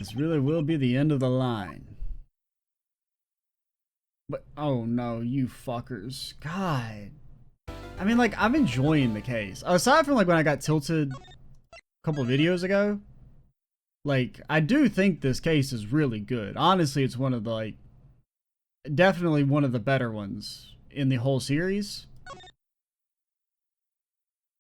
This really will be the end of the line. But, oh no, you fuckers. God. I mean, like, I'm enjoying the case. Aside from, like, when I got tilted a couple videos ago, like, I do think this case is really good. Honestly, it's one of the, like, definitely one of the better ones in the whole series.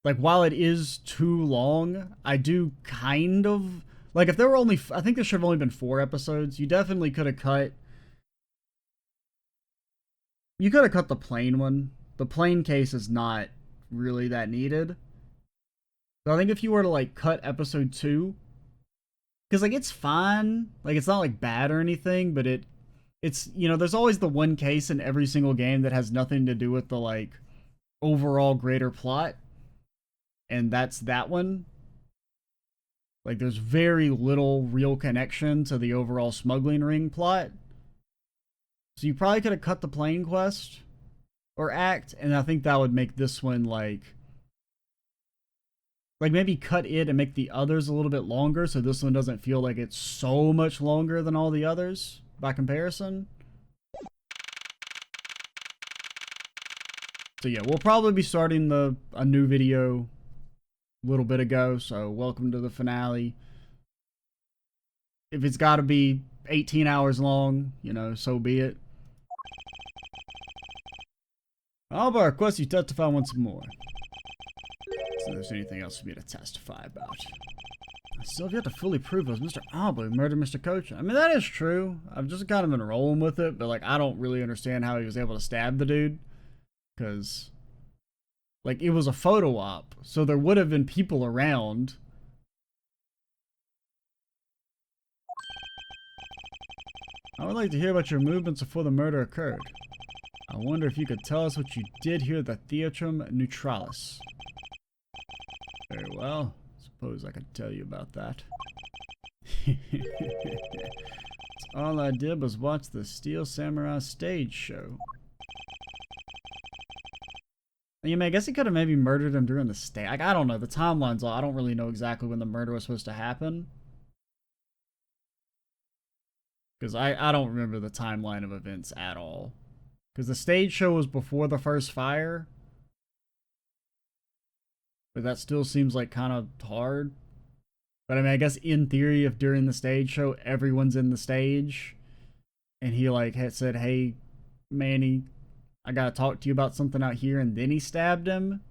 Like, while it is too long, I do kind of... Like, if there were only... I think there should have only been 4 episodes. You definitely could have cut... You could have cut the plane one. The plane case is not really that needed. So I think if you were to, like, cut episode 2... Because, like, it's fine. Like, it's not, like, bad or anything, but it's... You know, there's always the one case in every single game that has nothing to do with the, like, overall greater plot. And that's that one. Like, there's very little real connection to the overall smuggling ring plot. So you probably could have cut the plane quest or act, and I think that would make this one, like maybe cut it and make the others a little bit longer, so this one doesn't feel like it's so much longer than all the others by comparison. So yeah, we'll probably be starting a new video a little bit ago, so welcome to the finale. If it's got to be 18 hours long, you know, so be it. Alba requests you testify once more. So there's anything else for me to testify about. I still have yet to fully prove it was Mr. Alba who murdered Mr. Coach. I mean, that is true. I've just kind of been rolling with it, but, like, I don't really understand how he was able to stab the dude. Because... like, it was a photo op, so there would have been people around. I would like to hear about your movements before the murder occurred. I wonder if you could tell us what you did here at the Theatrum Neutralis. Very well. Suppose I could tell you about that. All I did was watch the Steel Samurai stage show. I mean, I guess he could have maybe murdered him during the stay. Like, I don't know. The timeline's all. I don't really know exactly when the murder was supposed to happen. Because I don't remember the timeline of events at all. Because the stage show was before the first fire. But that still seems like kind of hard. But I mean, I guess in theory, if during the stage show, everyone's in the stage. And he, like, had said, hey, Manny, I gotta talk to you about something out here, and then he stabbed him.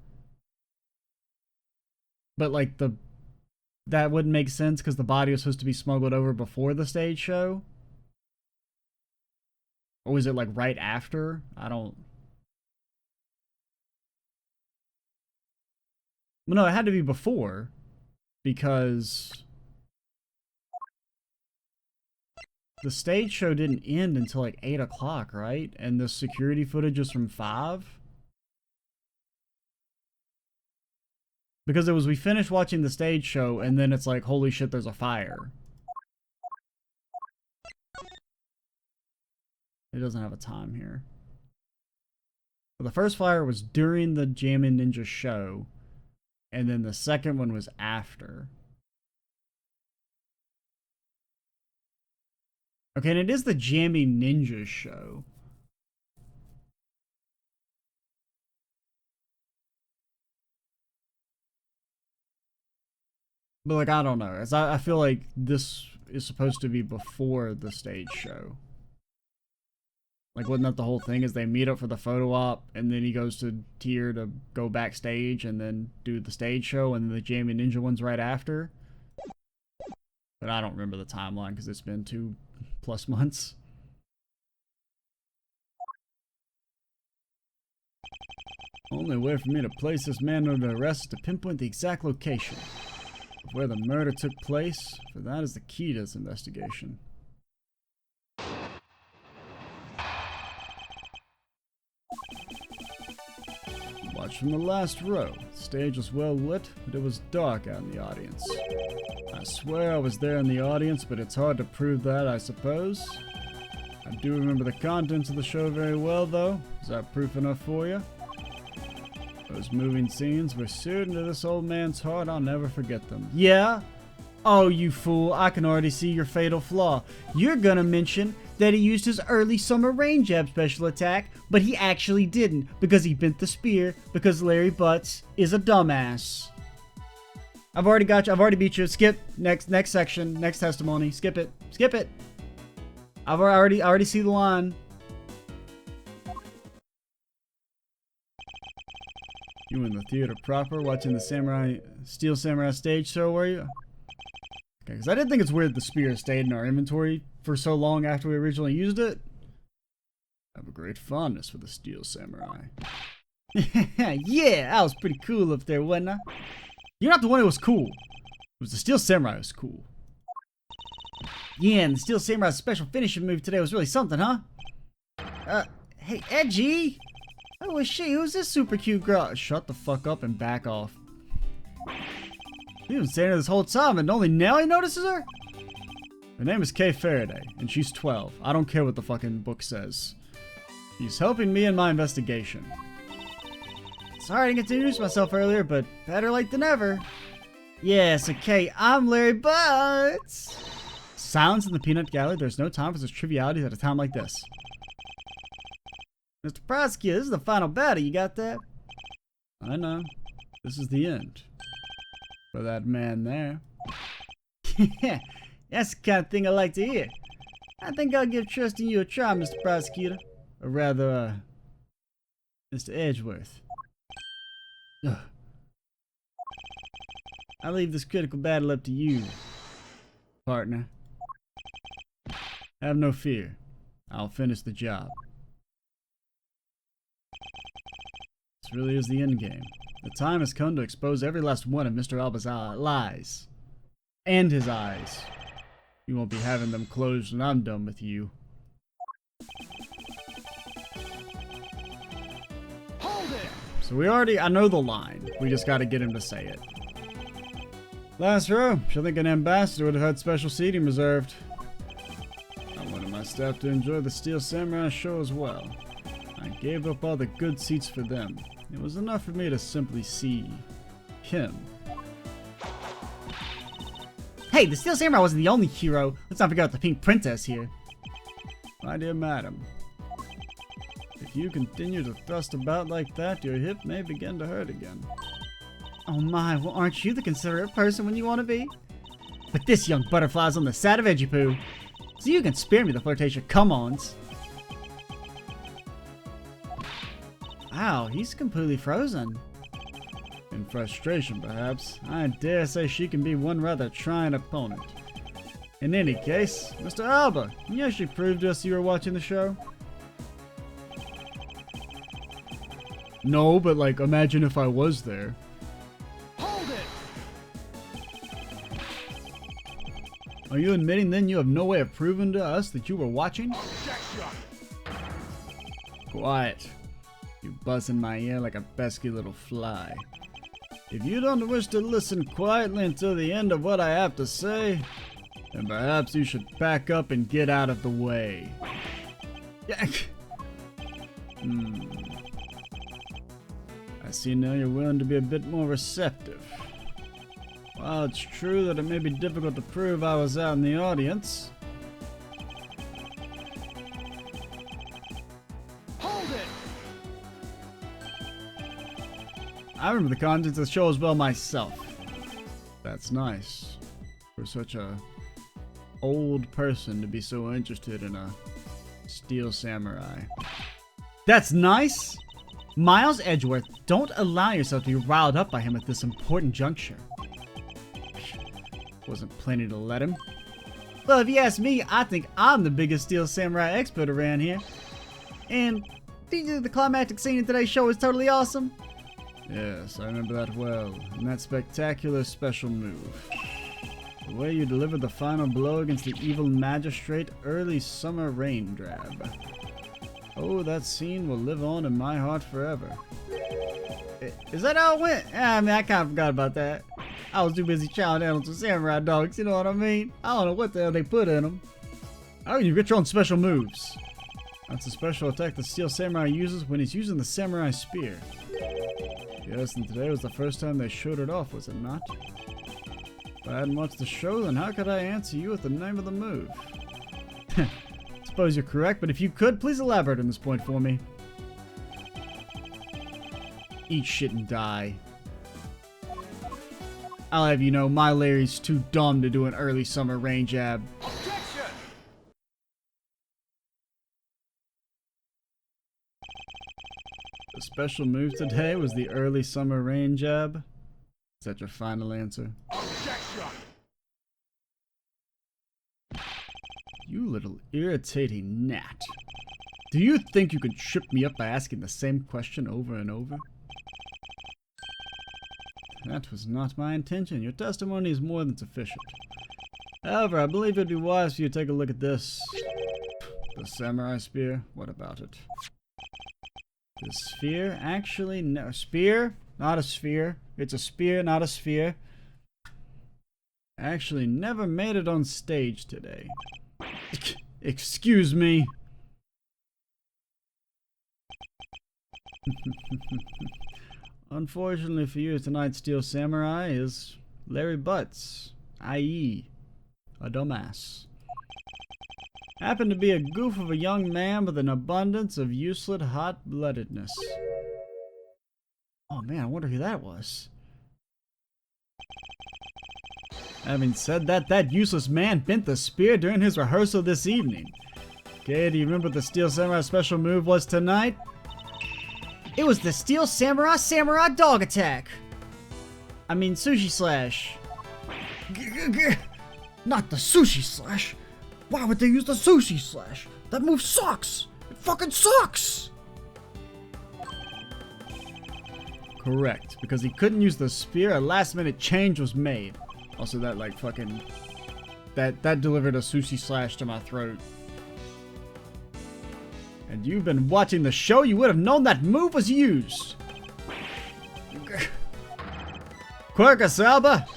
But, like, that wouldn't make sense because the body was supposed to be smuggled over before the stage show. Or was it, like, right after? I don't... Well, no, it had to be before. Because... the stage show didn't end until like 8 o'clock, right? And the security footage was from 5? Because it was, we finished watching the stage show, and then it's like, holy shit, there's a fire. It doesn't have a time here. But the first fire was during the Jammin' Ninja show, and then the second one was after. Okay, and it is the Jammy Ninja show. But, like, I don't know. I feel like this is supposed to be before the stage show. Like, wasn't that the whole thing? Is they meet up for the photo op, and then he goes to Tier to go backstage and then do the stage show, and then the Jammy Ninja one's right after? But I don't remember the timeline because it's been 2+ months. Only way for me to place this man under arrest is to pinpoint the exact location of where the murder took place, for that is the key to this investigation. Watch from the last row. The stage was well lit, but it was dark out in the audience. I swear I was there in the audience, but it's hard to prove that, I suppose. I do remember the contents of the show very well, though. Is that proof enough for you? Those moving scenes were seared into this old man's heart. I'll never forget them. Yeah, Oh, you fool, I can already see your fatal flaw. You're gonna mention that he used his early summer rain jab special attack, but he actually didn't because he bent the spear because Larry Butts is a dumbass. I've already got you. I've already beat you. Skip. Next section. Next testimony. Skip it. Skip it. I already see the line. You in the theater proper watching the Steel Samurai stage show, were you? Okay, because I didn't think it's weird the spear stayed in our inventory for so long after we originally used it. I have a great fondness for the Steel Samurai. Yeah, I was pretty cool up there, wasn't I? You're not the one who was cool. It was the Steel Samurai who was cool. Yeah, and the Steel Samurai's special finishing move today was really something, huh? Hey, Edgy! Who was she? Who's this super cute girl? Shut the fuck up and back off. You've been saying her this whole time and only now he notices her? Her name is Kay Faraday, and she's 12. I don't care what the fucking book says. She's helping me in my investigation. Sorry I didn't get to introduce myself earlier, but better late than never. Yes, okay, I'm Larry Butts. Silence in the peanut gallery. There's no time for such trivialities at a time like this. Mr. Prosecutor, this is the final battle. You got that? I know. This is the end. For that man there. Yeah, that's the kind of thing I like to hear. I think I'll give trusting you a try, Mr. Prosecutor. Or rather, Mr. Edgeworth. Ugh. I leave this critical battle up to you, partner. Have no fear. I'll finish the job. This really is the end game. The time has come to expose every last one of Mr. Alba's lies. And his eyes. You won't be having them closed when I'm done with you. Hold it! So I know the line. We just gotta get him to say it. Last row. She'll think an ambassador would have had special seating reserved. I wanted my staff to enjoy the Steel Samurai show as well. I gave up all the good seats for them. It was enough for me to simply see him. Hey, the Steel Samurai wasn't the only hero. Let's not forget about the Pink Princess here. My dear madam, if you continue to thrust about like that, your hip may begin to hurt again. Oh my, well aren't you the considerate person when you want to be? But this young butterfly's on the side of Edgy-Poo, so you can spare me the flirtation come-ons. Wow, he's completely frozen. In frustration, perhaps. I dare say she can be one rather trying opponent. In any case, Mr. Alba, can you actually prove to us you were watching the show? No, but like, imagine if I was there. Hold it! Are you admitting then you have no way of proving to us that you were watching? Quiet. You buzz in my ear like a pesky little fly. If you don't wish to listen quietly until the end of what I have to say, then perhaps you should pack up and get out of the way. I see now you're willing to be a bit more receptive. While it's true that it may be difficult to prove I was out in the audience, I remember the contents of the show as well myself. That's nice. For such a old person to be so interested in a Steel Samurai. That's nice! Miles Edgeworth, don't allow yourself to be riled up by him at this important juncture. Wasn't planning to let him. Well, if you ask me, I think I'm the biggest Steel Samurai expert around here. And the climactic scene in today's show is totally awesome. Yes, I remember that well, and that spectacular special move. The way you delivered the final blow against the evil magistrate, early summer rain drab. Oh, that scene will live on in my heart forever. Is that how it went? I mean, I kind of forgot about that. I was too busy chowing down on some samurai dogs, you know what I mean? I don't know what the hell they put in them. How can you get your own special moves? That's a special attack the Steel Samurai uses when he's using the samurai spear. Yes, and today was the first time they showed it off, was it not? If I hadn't watched the show, then how could I answer you with the name of the move? Suppose you're correct, but if you could, please elaborate on this point for me. Eat shit and die. I'll have you know, my Larry's too dumb to do an early summer rain jab. Objection! The special move today was the early summer rain jab. Is that your final answer? Objection! You little irritating gnat. Do you think you can trip me up by asking the same question over and over? That was not my intention. Your testimony is more than sufficient. However, I believe it'd be wise for you to take a look at this. The samurai spear? What about it? The sphere? Actually, no. Spear? Not a sphere. It's a spear, not a sphere. Actually, never made it on stage today. Excuse me. Unfortunately for you, tonight's Steel Samurai is Larry Butts, i.e., a dumbass. Happened to be a goof of a young man with an abundance of useless hot-bloodedness. Oh man, I wonder who that was. Having said that, that useless man bent the spear during his rehearsal this evening. Okay, do you remember what the Steel Samurai special move was tonight? It was the Steel Samurai Dog Attack! I mean, Sushi Slash. Not the Sushi Slash! Why would they use the Sushi Slash? That move sucks! It fucking sucks! Correct, because he couldn't use the spear, a last minute change was made. Also that like fucking... That delivered a Sushi Slash to my throat. And you've been watching the show, you would have known that move was used! Quirkasalba!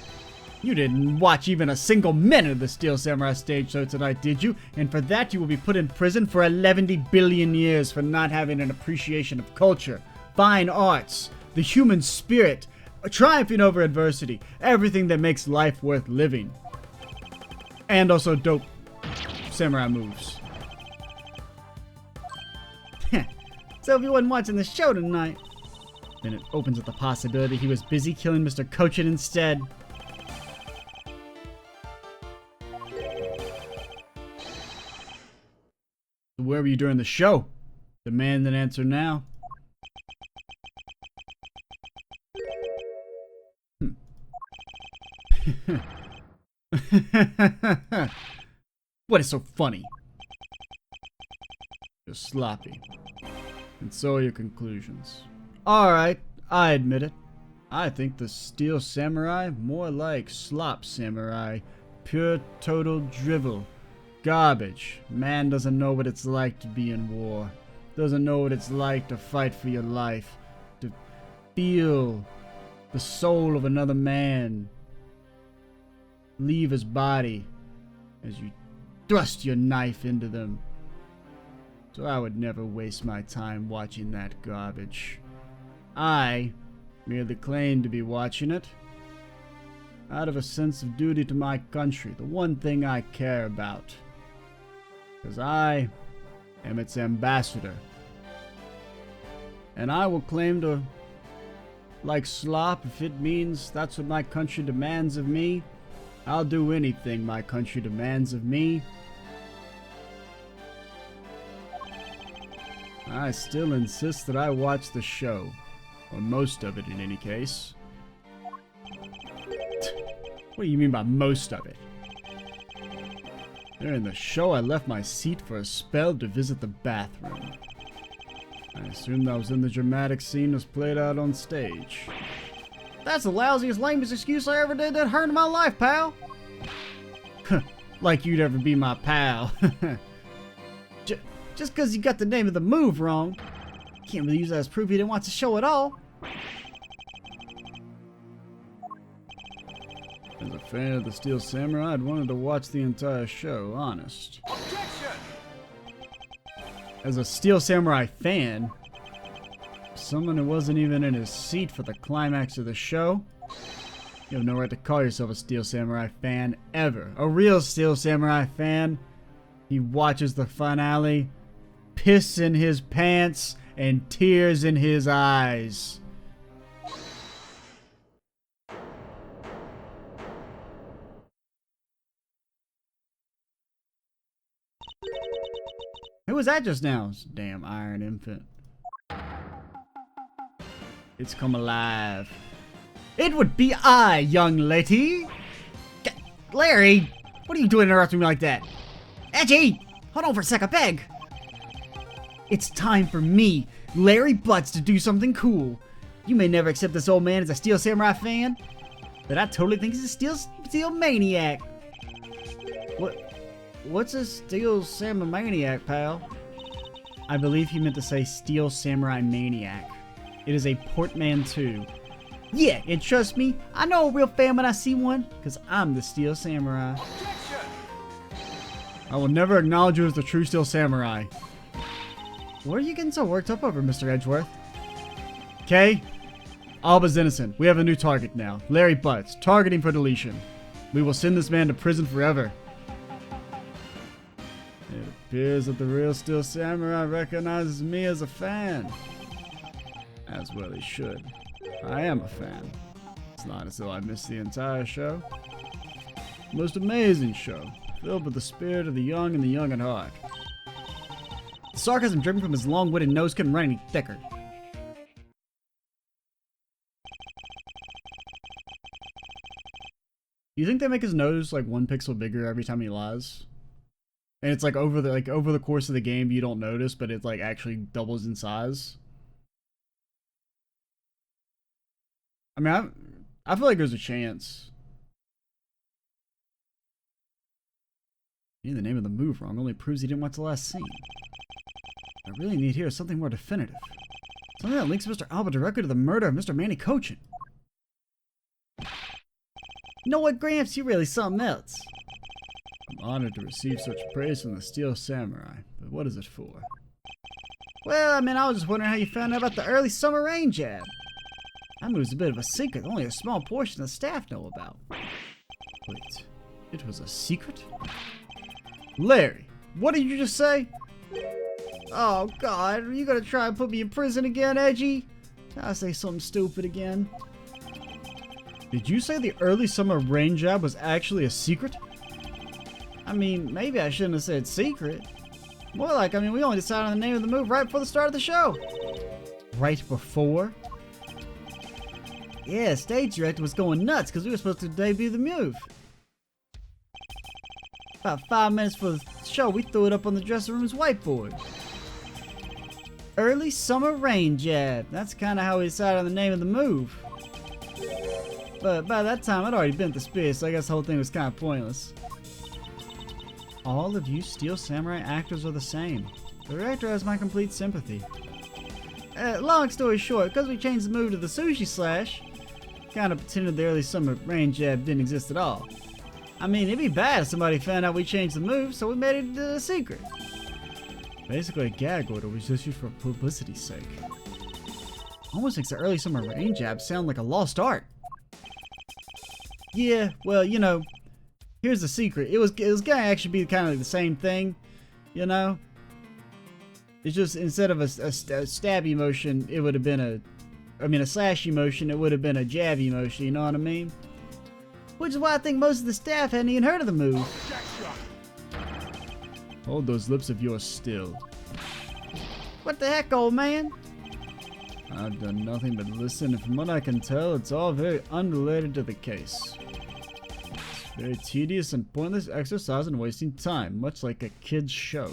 You didn't watch even a single minute of the Steel Samurai stage show tonight, did you? And for that you will be put in prison for 11 billion years for not having an appreciation of culture, fine arts, the human spirit, triumphing over adversity, everything that makes life worth living. And also dope samurai moves. So if you wasn't watching the show tonight, then it opens with the possibility he was busy killing Mr. Cochin instead. Where were you during the show? Demand an answer now. What is so funny? You're sloppy. And so are your conclusions. Alright, I admit it. I think the Steel Samurai more like Slop Samurai. Pure total drivel. Garbage. Man doesn't know what it's like to be in war. Doesn't know what it's like to fight for your life. To feel the soul of another man leave his body as you thrust your knife into them. So I would never waste my time watching that garbage. I merely claim to be watching it out of a sense of duty to my country, the one thing I care about. Because I am its ambassador. And I will claim to like slop if it means that's what my country demands of me. I'll do anything my country demands of me. I still insist that I watch the show. Or most of it in any case. What do you mean by most of it? During the show, I left my seat for a spell to visit the bathroom. I assumed I was in the dramatic scene was played out on stage. That's the lousiest, lamest excuse I ever did that hurt in my life, pal! Like you'd ever be my pal. Just because you got the name of the move wrong, can't really use that as proof you didn't watch the show at all. As a fan of the Steel Samurai, I'd wanted to watch the entire show, honest. Objection! As a Steel Samurai fan, someone who wasn't even in his seat for the climax of the show, You have no right to call yourself a Steel Samurai fan ever. A real Steel Samurai fan. He watches the finale, piss in his pants, and tears in his eyes. Who was that just now? Damn Iron Infant. It's come alive. It would be I, young lady. Larry, what are you doing interrupting me like that? Edgy! Hold on for a sec, I beg. It's time for me, Larry Butts, to do something cool. You may never accept this old man as a Steel Samurai fan, but I totally think he's a Steel Maniac. What's a Steel Samurai Maniac, pal? I believe he meant to say Steel Samurai Maniac. It is a portmanteau. Yeah, and trust me, I know a real fan when I see one, because I'm the Steel Samurai. I will never acknowledge you as the true Steel Samurai. What are you getting so worked up over, Mr. Edgeworth? Okay? Alba's innocent. We have a new target now. Larry Butts. Targeting for deletion. We will send this man to prison forever. It appears that the real Steel Samurai recognizes me as a fan. As well he should. I am a fan. It's not as though I missed the entire show. Most amazing show. Filled with the spirit of the young and the young at heart. The sarcasm driven from his long-witted nose couldn't run any thicker. You think they make his nose like 1 pixel bigger every time he lies? And it's like over the course of the game you don't notice, but it like actually doubles in size. I mean, I feel like there's a chance. Getting the name of the move wrong only proves he didn't watch the last scene. What I really need here is something more definitive. Something that links Mr. Alba directly to the murder of Mr. Manny Cochin. You know what, Gramps? You're really something else. I'm honored to receive such praise from the Steel Samurai, but what is it for? Well, I mean, I was just wondering how you found out about the early summer rain jab. That move's a bit of a secret only a small portion of the staff know about. Wait, it was a secret? Larry, what did you just say? Oh God, are you gonna try and put me in prison again, Edgy? Did I say something stupid again? Did you say the early summer rain jab was actually a secret? I mean, maybe I shouldn't have said secret. More like, I mean, we only decided on the name of the move right before the start of the show. Right before? Yeah, stage director was going nuts because we were supposed to debut the move. About 5 minutes for the show, we threw it up on the dressing room's whiteboard. Early summer rain jab. That's kind of how we decided on the name of the move. But by that time, I'd already been to space, so I guess the whole thing was kind of pointless. All of you Steel Samurai actors are the same. The director has my complete sympathy. Long story short, because we changed the move to the sushi slash, kind of pretended the early summer rain jab didn't exist at all. I mean, it'd be bad if somebody found out we changed the move, so we made it a secret. Basically, a gag order was just used for publicity's sake. Almost makes the early summer rain jab sound like a lost art. Yeah, well, you know, here's the secret. It was gonna actually be kind of like the same thing, you know? It's just, instead of a stabby motion, it would have been a slashy motion, it would have been a jabby motion, you know what I mean? Which is why I think most of the staff hadn't even heard of the move. Hold those lips of yours still. What the heck, old man? I've done nothing but listen, and from what I can tell, it's all very unrelated to the case. It's very tedious and pointless exercise and wasting time, much like a kid's show.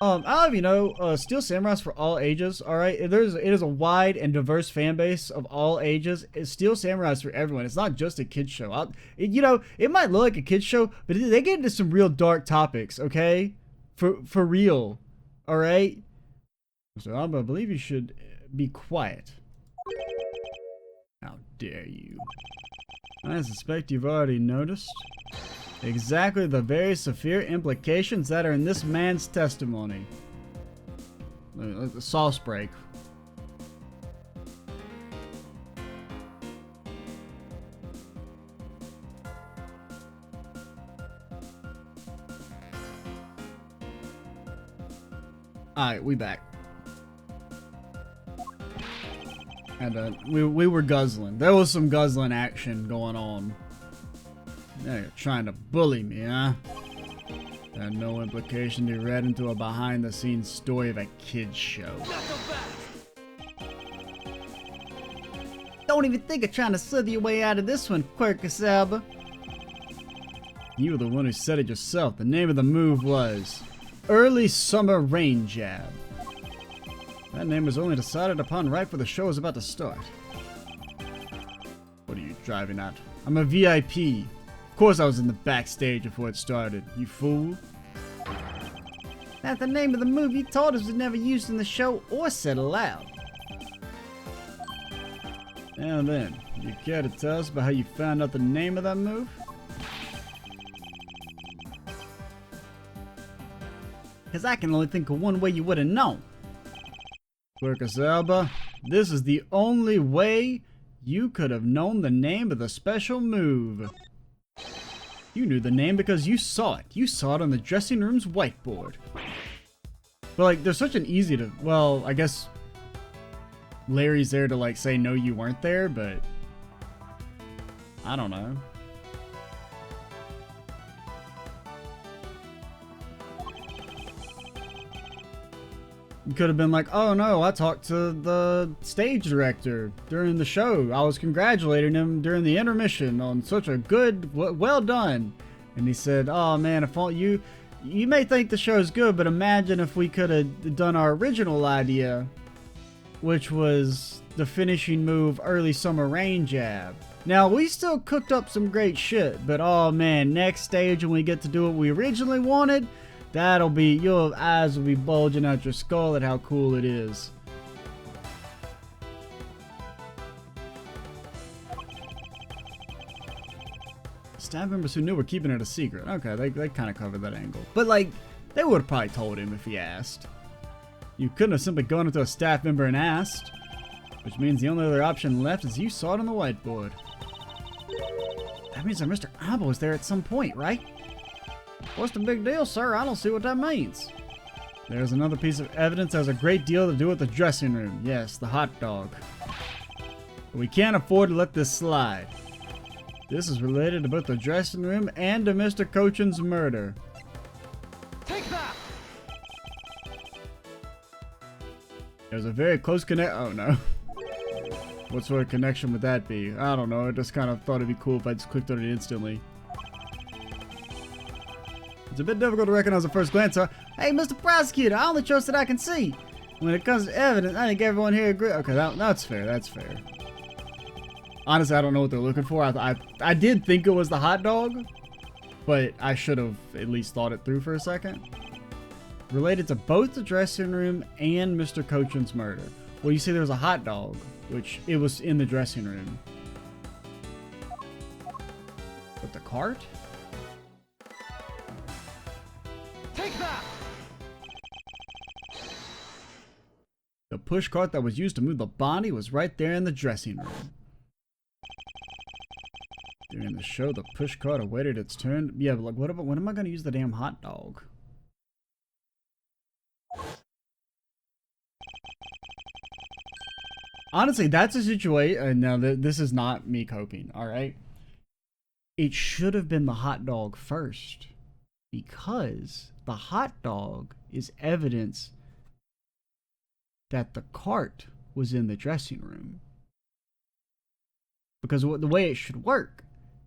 I'll have you know, Steel Samurais for all ages, alright? It is a wide and diverse fan base of all ages. Steel Samurais for everyone. It's not just a kid's show. You know, it might look like a kid's show, but they get into some real dark topics, okay? For real, alright? So I believe you should be quiet. How dare you? I suspect you've already noticed exactly the very severe implications that are in this man's testimony. The sauce break. Alright, we back. And we were guzzling. There was some guzzling action going on. Now you're trying to bully me, huh? Had no implication to read into a behind-the-scenes story of a kid's show. Don't even think of trying to slither your way out of this one, Quirkaselba. You were the one who said it yourself. The name of the move was Early Summer Rain Jab. That name was only decided upon right before the show was about to start. What are you driving at? I'm a VIP. Of course I was in the backstage before it started, you fool. That's the name of the move you told us was never used in the show or said aloud. Now then, you care to tell us about how you found out the name of that move? Because I can only think of one way you would have known. Quirkaselba, this is the only way you could have known the name of the special move. You knew the name because you saw it. You saw it on the dressing room's whiteboard. But like, there's such an easy to... Well, I guess Larry's there to like say no you weren't there, but... I don't know. You could have been like, oh no, I talked to the stage director during the show. I was congratulating him during the intermission on such a good, well done. And he said, oh man, if all you may think the show's good, but imagine if we could have done our original idea, which was the finishing move, Early Summer Rain Jab. Now, we still cooked up some great shit, but oh man, next stage when we get to do what we originally wanted, that'll be, your eyes will be bulging out your skull at how cool it is. Staff members who knew were keeping it a secret. Okay, they kind of covered that angle. But like, they would have probably told him if he asked. You couldn't have simply gone up to a staff member and asked. Which means the only other option left is you saw it on the whiteboard. That means that Mr. Abba was there at some point, right? What's the big deal, sir? I don't see what that means. There's another piece of evidence that has a great deal to do with the dressing room. Yes, the hot dog. But we can't afford to let this slide. This is related to both the dressing room and to Mr. Cochin's murder. Take that! There's a very close oh no. What sort of connection would that be? I don't know, I just kind of thought it'd be cool if I just clicked on it instantly. It's a bit difficult to recognize at first glance, huh? Hey, Mr. Prosecutor, I only trust that I can see. When it comes to evidence, I think everyone here agrees. Okay, that's fair, that's fair. Honestly, I don't know what they're looking for. I did think it was the hot dog, but I should have at least thought it through for a second. Related to both the dressing room and Mr. Cochin's murder. Well, you see there was a hot dog, which it was in the dressing room. But the cart? Take that! The push cart that was used to move the body was right there in the dressing room. During the show, the push cart awaited its turn. Yeah, but like, when am I going to use the damn hot dog? Honestly, that's a situation. Now, this is not me coping, alright? It should have been the hot dog first. Because the hot dog is evidence that the cart was in the dressing room. Because the way it should work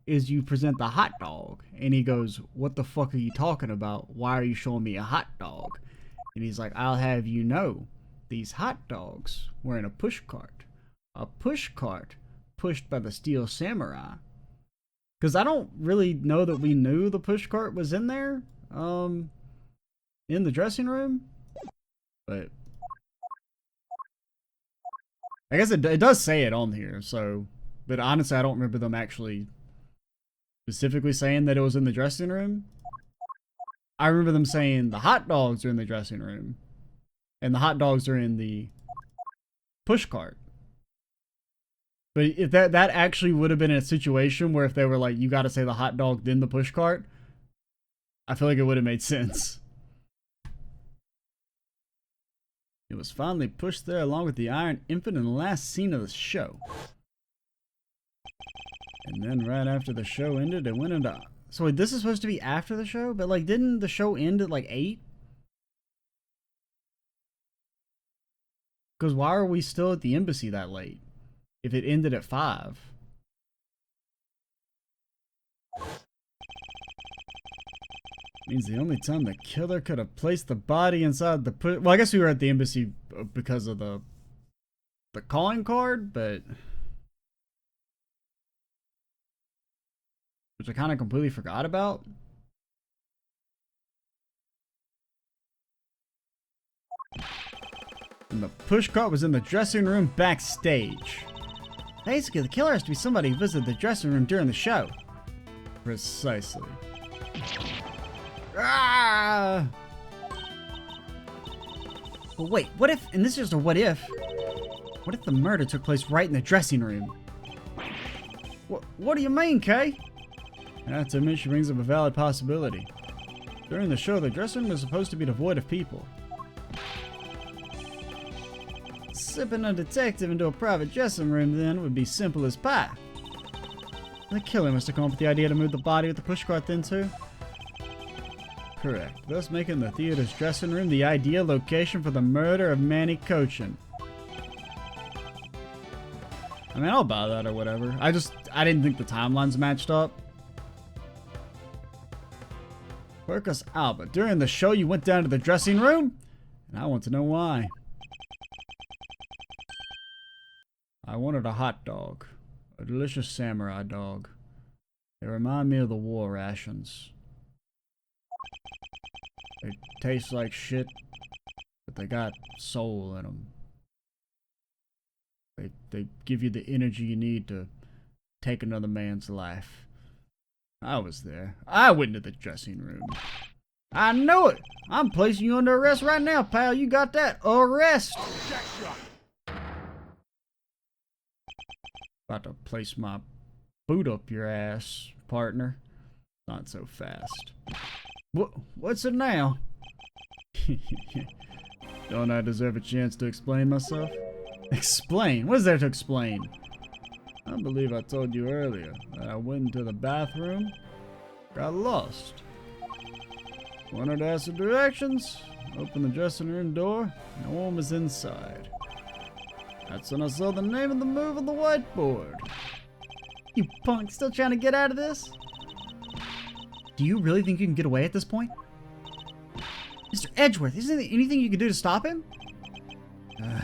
is you present the hot dog, and he goes, what the fuck are you talking about? Why are you showing me a hot dog? And he's like, I'll have you know, these hot dogs were in a push cart. A push cart pushed by the Steel Samurai. Because I don't really know that we knew the push cart was in there, in the dressing room. But I guess it does say it on here, so. But honestly, I don't remember them actually specifically saying that it was in the dressing room. I remember them saying the hot dogs are in the dressing room. And the hot dogs are in the push cart. But if that actually would have been a situation where if they were like, you gotta say the hot dog, then the push cart, I feel like it would have made sense. It was finally pushed there along with the Iron Infant in the last scene of the show. And then right after the show ended, it went into... So wait, this is supposed to be after the show? But like, didn't the show end at like 8? Because why are we still at the embassy that late? If it ended at 5. Means the only time the killer could have placed the body inside the well, I guess we were at the embassy because of the calling card, but which I kind of completely forgot about. And the pushcart was in the dressing room backstage. Basically, the killer has to be somebody who visited the dressing room during the show. Precisely. Ah! But wait, what if, and this is just a what if the murder took place right in the dressing room? What do you mean, Kay? Not to admit, she brings up a valid possibility. During the show, the dressing room was supposed to be devoid of people. Sipping a detective into a private dressing room, then, would be simple as pie. The killer must have come up with the idea to move the body with the pushcart then, too. Correct, thus making the theater's dressing room the ideal location for the murder of Manny Cochin. I mean, I'll buy that or whatever. I didn't think the timelines matched up. Marcus Alba, during the show you went down to the dressing room? And I want to know why. I wanted a hot dog. A delicious samurai dog. They remind me of the war rations. They taste like shit, but they got soul in them. They give you the energy you need to take another man's life. I was there. I went into the dressing room. I know it! I'm placing you under arrest right now, pal. You got that? Arrest! About to place my boot up your ass, partner. Not so fast. What's it now? Don't I deserve a chance to explain myself? Explain? What is there to explain? I believe I told you earlier that I went into the bathroom, got lost. Wanted to ask for directions, opened the dressing room door, no one was inside. That's when I saw the name of the move on the whiteboard. You punk, still trying to get out of this? Do you really think you can get away at this point? Mr. Edgeworth, isn't there anything you can do to stop him? I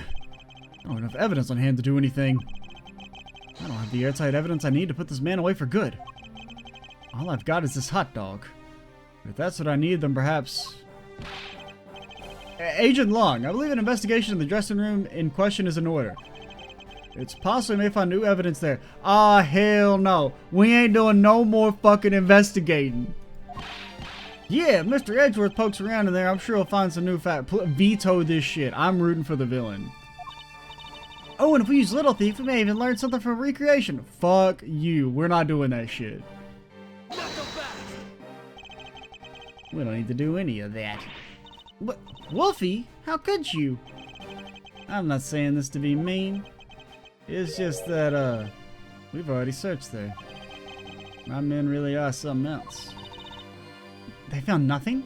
don't have enough evidence on hand to do anything. I don't have the airtight evidence I need to put this man away for good. All I've got is this hot dog. If that's what I need, then perhaps... Agent Long, I believe an investigation in the dressing room in question is in order. It's possible we may find new evidence there. Ah, hell no. We ain't doing no more fucking investigating. Yeah, Mr. Edgeworth pokes around in there. I'm sure he'll find some new fact. Veto this shit. I'm rooting for the villain. Oh, and if we use Little Thief, we may even learn something from recreation. Fuck you. We're not doing that shit. We don't need to do any of that. But, Wolfie, how could you? I'm not saying this to be mean. It's just that, we've already searched there. My men really are something else. They found nothing?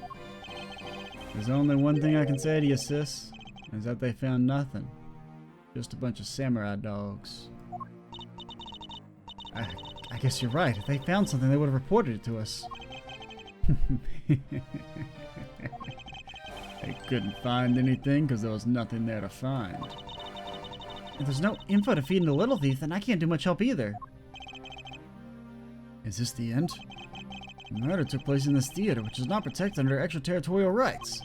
There's only one thing I can say to you, sis, is that they found nothing. Just a bunch of samurai dogs. I guess you're right. If they found something, they would have reported it to us. They couldn't find anything because there was nothing there to find. If there's no info to feed into Little Thief, then I can't do much help either. Is this the end? The murder took place in this theater, which is not protected under extraterritorial rights.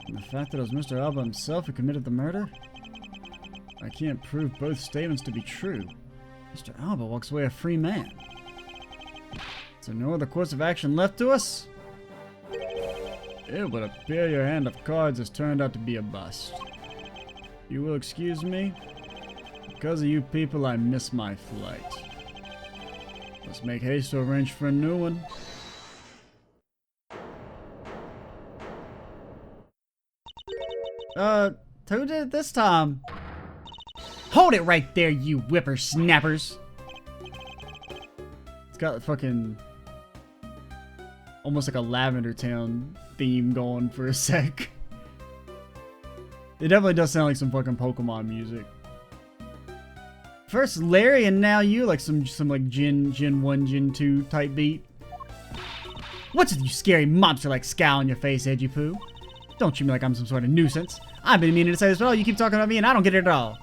And the fact that it was Mr. Alba himself who committed the murder? I can't prove both statements to be true. Mr. Alba walks away a free man. Is there no other course of action left to us? It would appear your hand of cards has turned out to be a bust. You will excuse me? Because of you people, I miss my flight. Let's make haste to arrange for a new one. Who did it this time? Hold it right there, you whippersnappers. It's got fucking almost like a Lavender Town theme going for a sec. It definitely does sound like some fucking Pokemon music. First Larry and now you, like some like Gen 1, Gen 2 type beat. What's with you scary monster like scowl on your face, Edgy Poo? Don't treat me like I'm some sort of nuisance. I've been meaning to say this, but all you keep talking about me and I don't get it at all.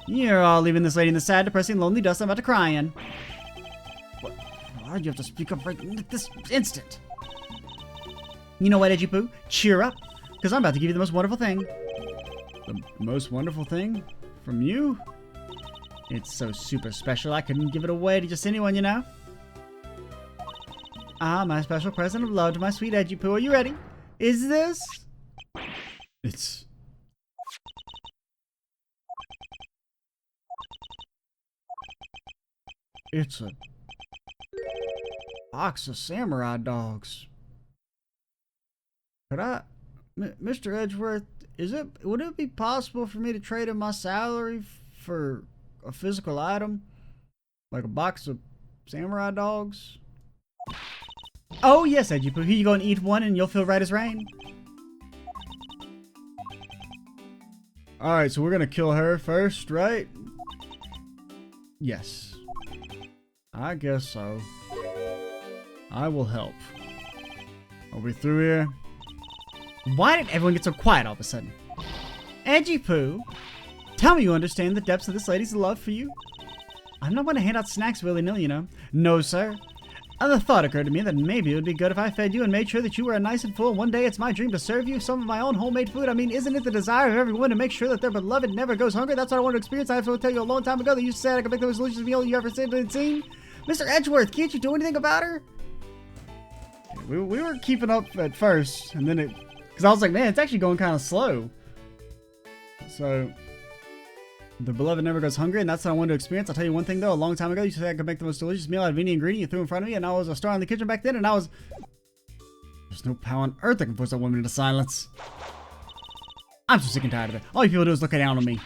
You're all leaving this lady in the sad, depressing, lonely dust. I'm about to cry in. What? Why'd you have to speak up right this instant? You know what, Edgy Poo? Cheer up, because I'm about to give you the most wonderful thing. The most wonderful thing? From you? It's so super special, I couldn't give it away to just anyone, you know? Ah, my special present of love to my sweet Edgy Poo. Are you ready? Is this? It's a box of samurai dogs. Could I, Mr. Edgeworth, would it be possible for me to trade in my salary for a physical item? Like a box of samurai dogs? Oh yes, Edgy Poo, here you go and eat one and you'll feel right as rain. Alright, so we're gonna kill her first, right? Yes. I guess so. I will help. Are we through here? Why did everyone get so quiet all of a sudden? Edgy Poo, tell me you understand the depths of this lady's love for you. I'm not going to hand out snacks willy-nilly, you know. No, sir. And the thought occurred to me that maybe it would be good if I fed you and made sure that you were nice and full. One day it's my dream to serve you some of my own homemade food. I mean, isn't it the desire of everyone to make sure that their beloved never goes hungry? That's what I want to experience. I have to tell you a long time ago that you said I could make the most delicious meal you ever seen. Mr. Edgeworth, can't you do anything about her? We were keeping up at first, and then because I was like, man, it's actually going kind of slow. So, the beloved never goes hungry, and that's what I wanted to experience. I'll tell you one thing, though. A long time ago, you said I could make the most delicious meal out of any ingredient you threw in front of me, and I was a star in the kitchen back then, and I was... There's no power on earth that can force that woman into silence. I'm so sick and tired of it. All you people do is look down on me.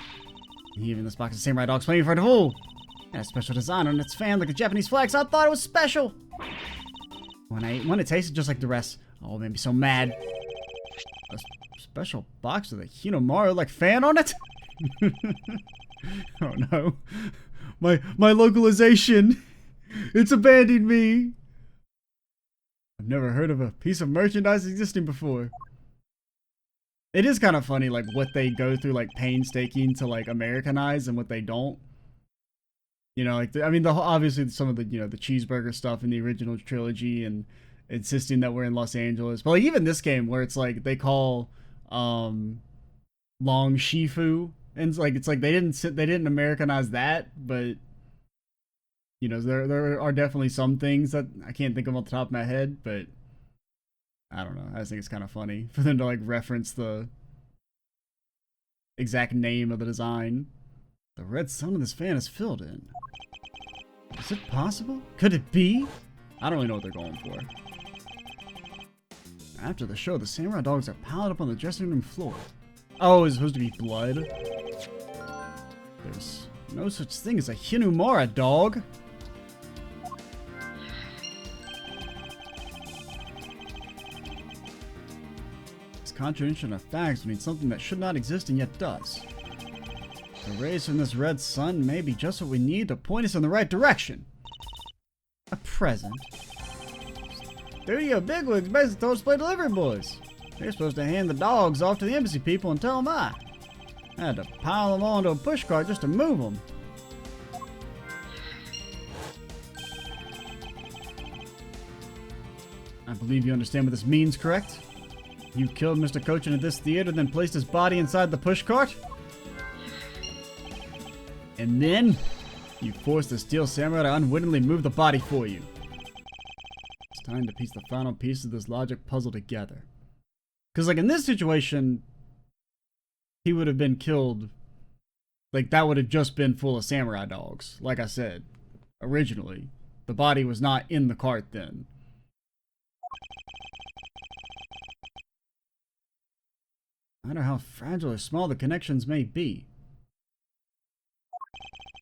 Even this box of samurai dogs playing for a fool. It has a special design on its fan like a Japanese flag, so I thought it was special. When I ate one, it tasted just like the rest. Oh, it made me so mad. A special box with a Hinamaru like fan on it? Oh no. My localization. It's abandoning me. I've never heard of a piece of merchandise existing before. It is kind of funny, like, what they go through, like, painstaking to, like, Americanize and what they don't. You know, like, I mean, obviously some of the, you know, the cheeseburger stuff in the original trilogy and insisting that we're in Los Angeles. But, like, even this game where it's, like, they call, Long Shifu. And it's like they didn't Americanize that, but, you know, there are definitely some things that I can't think of off the top of my head, but I don't know. I just think it's kind of funny for them to, like, reference the exact name of the design. The red sun of this fan is filled in. Is it possible? Could it be? I don't really know what they're going for. After the show, the samurai dogs are piled up on the dressing room floor. Oh, it's supposed to be blood? There's no such thing as a Hinumara dog. This contradiction of facts means something that should not exist and yet does. The rays from this red sun may be just what we need to point us in the right direction. A present. Studio bigwigs basically told us to play delivery boys. They're supposed to hand the dogs off to the embassy people and tell them I had to pile them onto a pushcart just to move them. I believe you understand what this means, correct? You killed Mr. Cochin at this theater, then placed his body inside the pushcart? And then, you forced the Steel Samurai to unwittingly move the body for you. It's time to piece the final piece of this logic puzzle together. Because, like, in this situation, he would have been killed. Like, that would have just been full of samurai dogs. Like I said, originally. The body was not in the cart then. No matter how fragile or small the connections may be.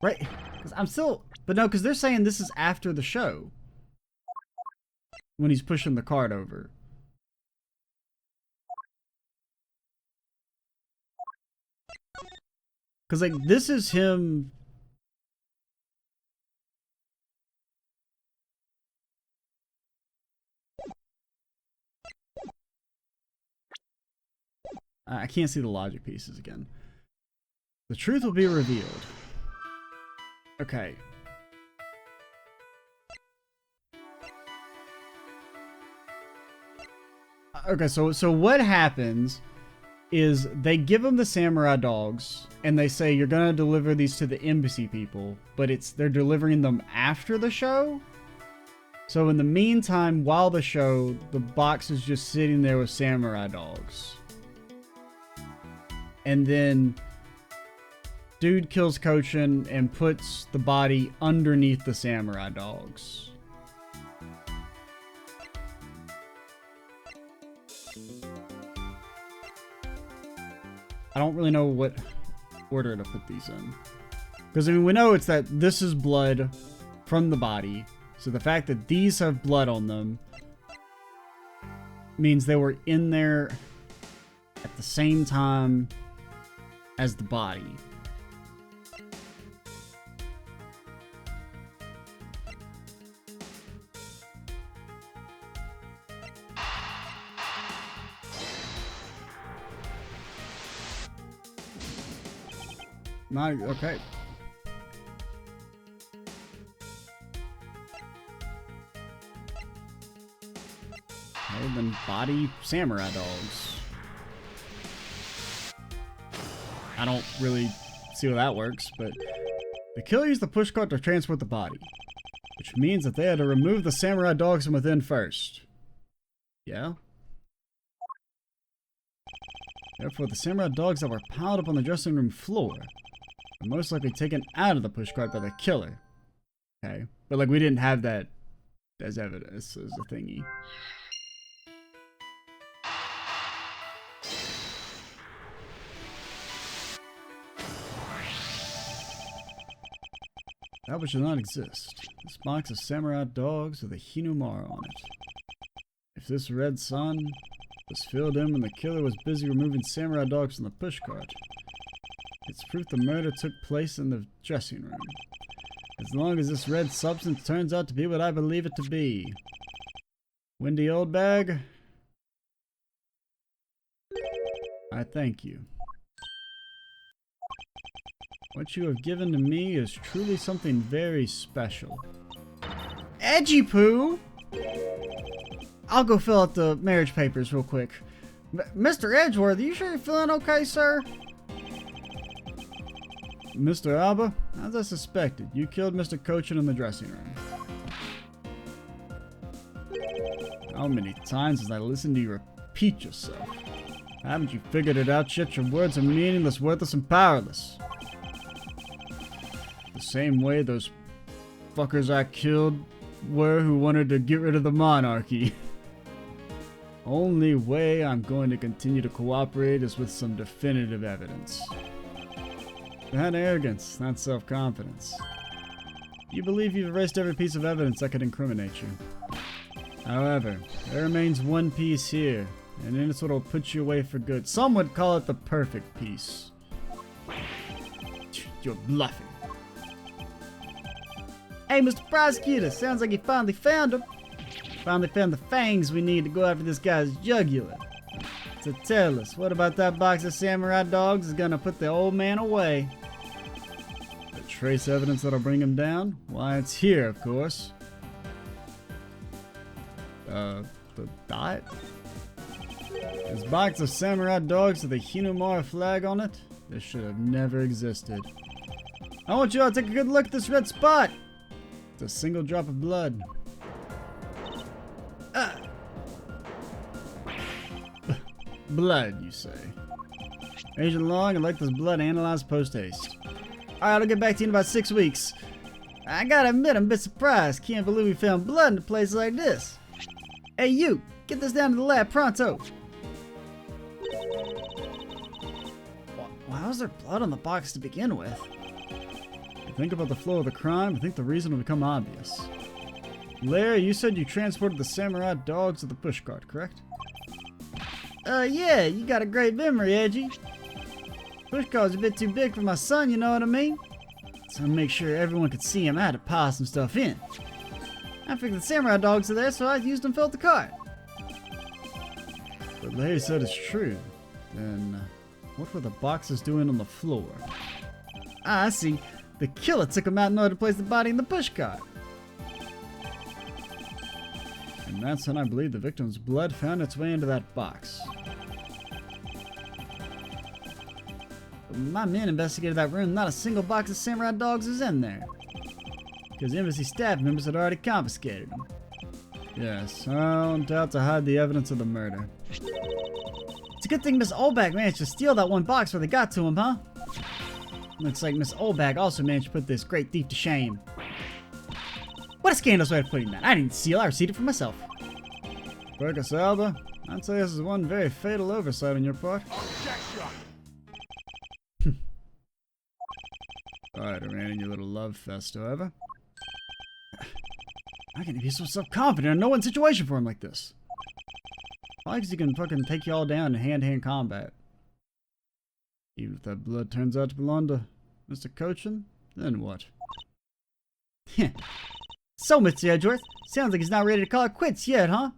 Right? Because I'm still... But no, because they're saying this is after the show. When he's pushing the cart over. Because, like, this is him... I can't see the logic pieces again. The truth will be revealed. Okay. Okay, so what happens is they give them the samurai dogs and they say you're gonna deliver these to the embassy people, but they're delivering them after the show. So in the meantime, while the show, the box is just sitting there with samurai dogs. And then dude kills Kochin and puts the body underneath the samurai dogs. I don't really know what order to put these in. Because, I mean, we know it's that this is blood from the body. So the fact that these have blood on them means they were in there at the same time as the body. Not okay. Okay, then body samurai dogs. I don't really see how that works, but the killer used the pushcart to transport the body, which means that they had to remove the samurai dogs from within first. Yeah? Therefore, the samurai dogs that were piled up on the dressing room floor were most likely taken out of the pushcart by the killer. Okay. But, like, we didn't have that as evidence as a thingy. That which does not exist. This box of samurai dogs with a Hinumara on it. If this red sun was filled in when the killer was busy removing samurai dogs from the pushcart, it's proof the murder took place in the dressing room. As long as this red substance turns out to be what I believe it to be. Windy old bag, I thank you. What you have given to me is truly something very special. Edgy poo! I'll go fill out the marriage papers real quick. Mr. Edgeworth, are you sure you're feeling okay, sir? Mr. Alba, as I suspected, you killed Mr. Kochin in the dressing room. How many times has I listened to you repeat yourself? Haven't you figured it out yet? Your words are meaningless, worthless, and powerless. The same way those fuckers I killed were who wanted to get rid of the monarchy. Only way I'm going to continue to cooperate is with some definitive evidence. Not arrogance, not self-confidence. You believe you've erased every piece of evidence that could incriminate you. However, there remains one piece here, and it's what'll put you away for good. Some would call it the perfect piece. You're bluffing. Hey, Mr. Prosecutor, sounds like you finally found him. Finally found the fangs we need to go after this guy's jugular. So tell us, what about that box of samurai dogs is gonna put the old man away? The trace evidence that'll bring him down? Why, it's here, of course. The dot? This box of samurai dogs with a Hinumara flag on it? This should have never existed. I want you all to take a good look at this red spot! It's a single drop of blood. Blood, you say? Agent Long, I'd like this blood analyzed post-haste. Alright, I'll get back to you in about 6 weeks. I gotta admit, I'm a bit surprised. Can't believe we found blood in a place like this. Hey, you! Get this down to the lab pronto! Why was there blood on the box to begin with? You think about the flow of the crime, I think the reason will become obvious. Larry, you said you transported the samurai dogs to the pushcart, correct? Yeah, you got a great memory, Edgy. Pushcart's a bit too big for my son, you know what I mean? So to make sure everyone could see him, I had to pile some stuff in. I figured the samurai dogs are there, so I used them to fill the cart. But Larry said it's true. Then, what were the boxes doing on the floor? Ah, I see. The killer took them out in order to place the body in the pushcart. And that's when I believe the victim's blood found its way into that box. When my men investigated that room, not a single box of samurai dogs is in there. Because embassy staff members had already confiscated them. Yes, I don't doubt to hide the evidence of the murder. It's a good thing Miss Oldbag managed to steal that one box where they got to him, huh? Looks like Miss Oldbag also managed to put this great thief to shame. What a scandalous way of putting that. I didn't steal, I received it for myself. Burgess Alba, I'd say this is one very fatal oversight on your part. Sorry to rain in your little love fest, however. How can he be so self-confident in no one situation for him like this? Why? Because he can fucking take you all down in hand-to-hand combat. Even if that blood turns out to belong to Mr. Cochin, then what? So, Mr. Edgeworth, sounds like he's not ready to call it quits yet, huh?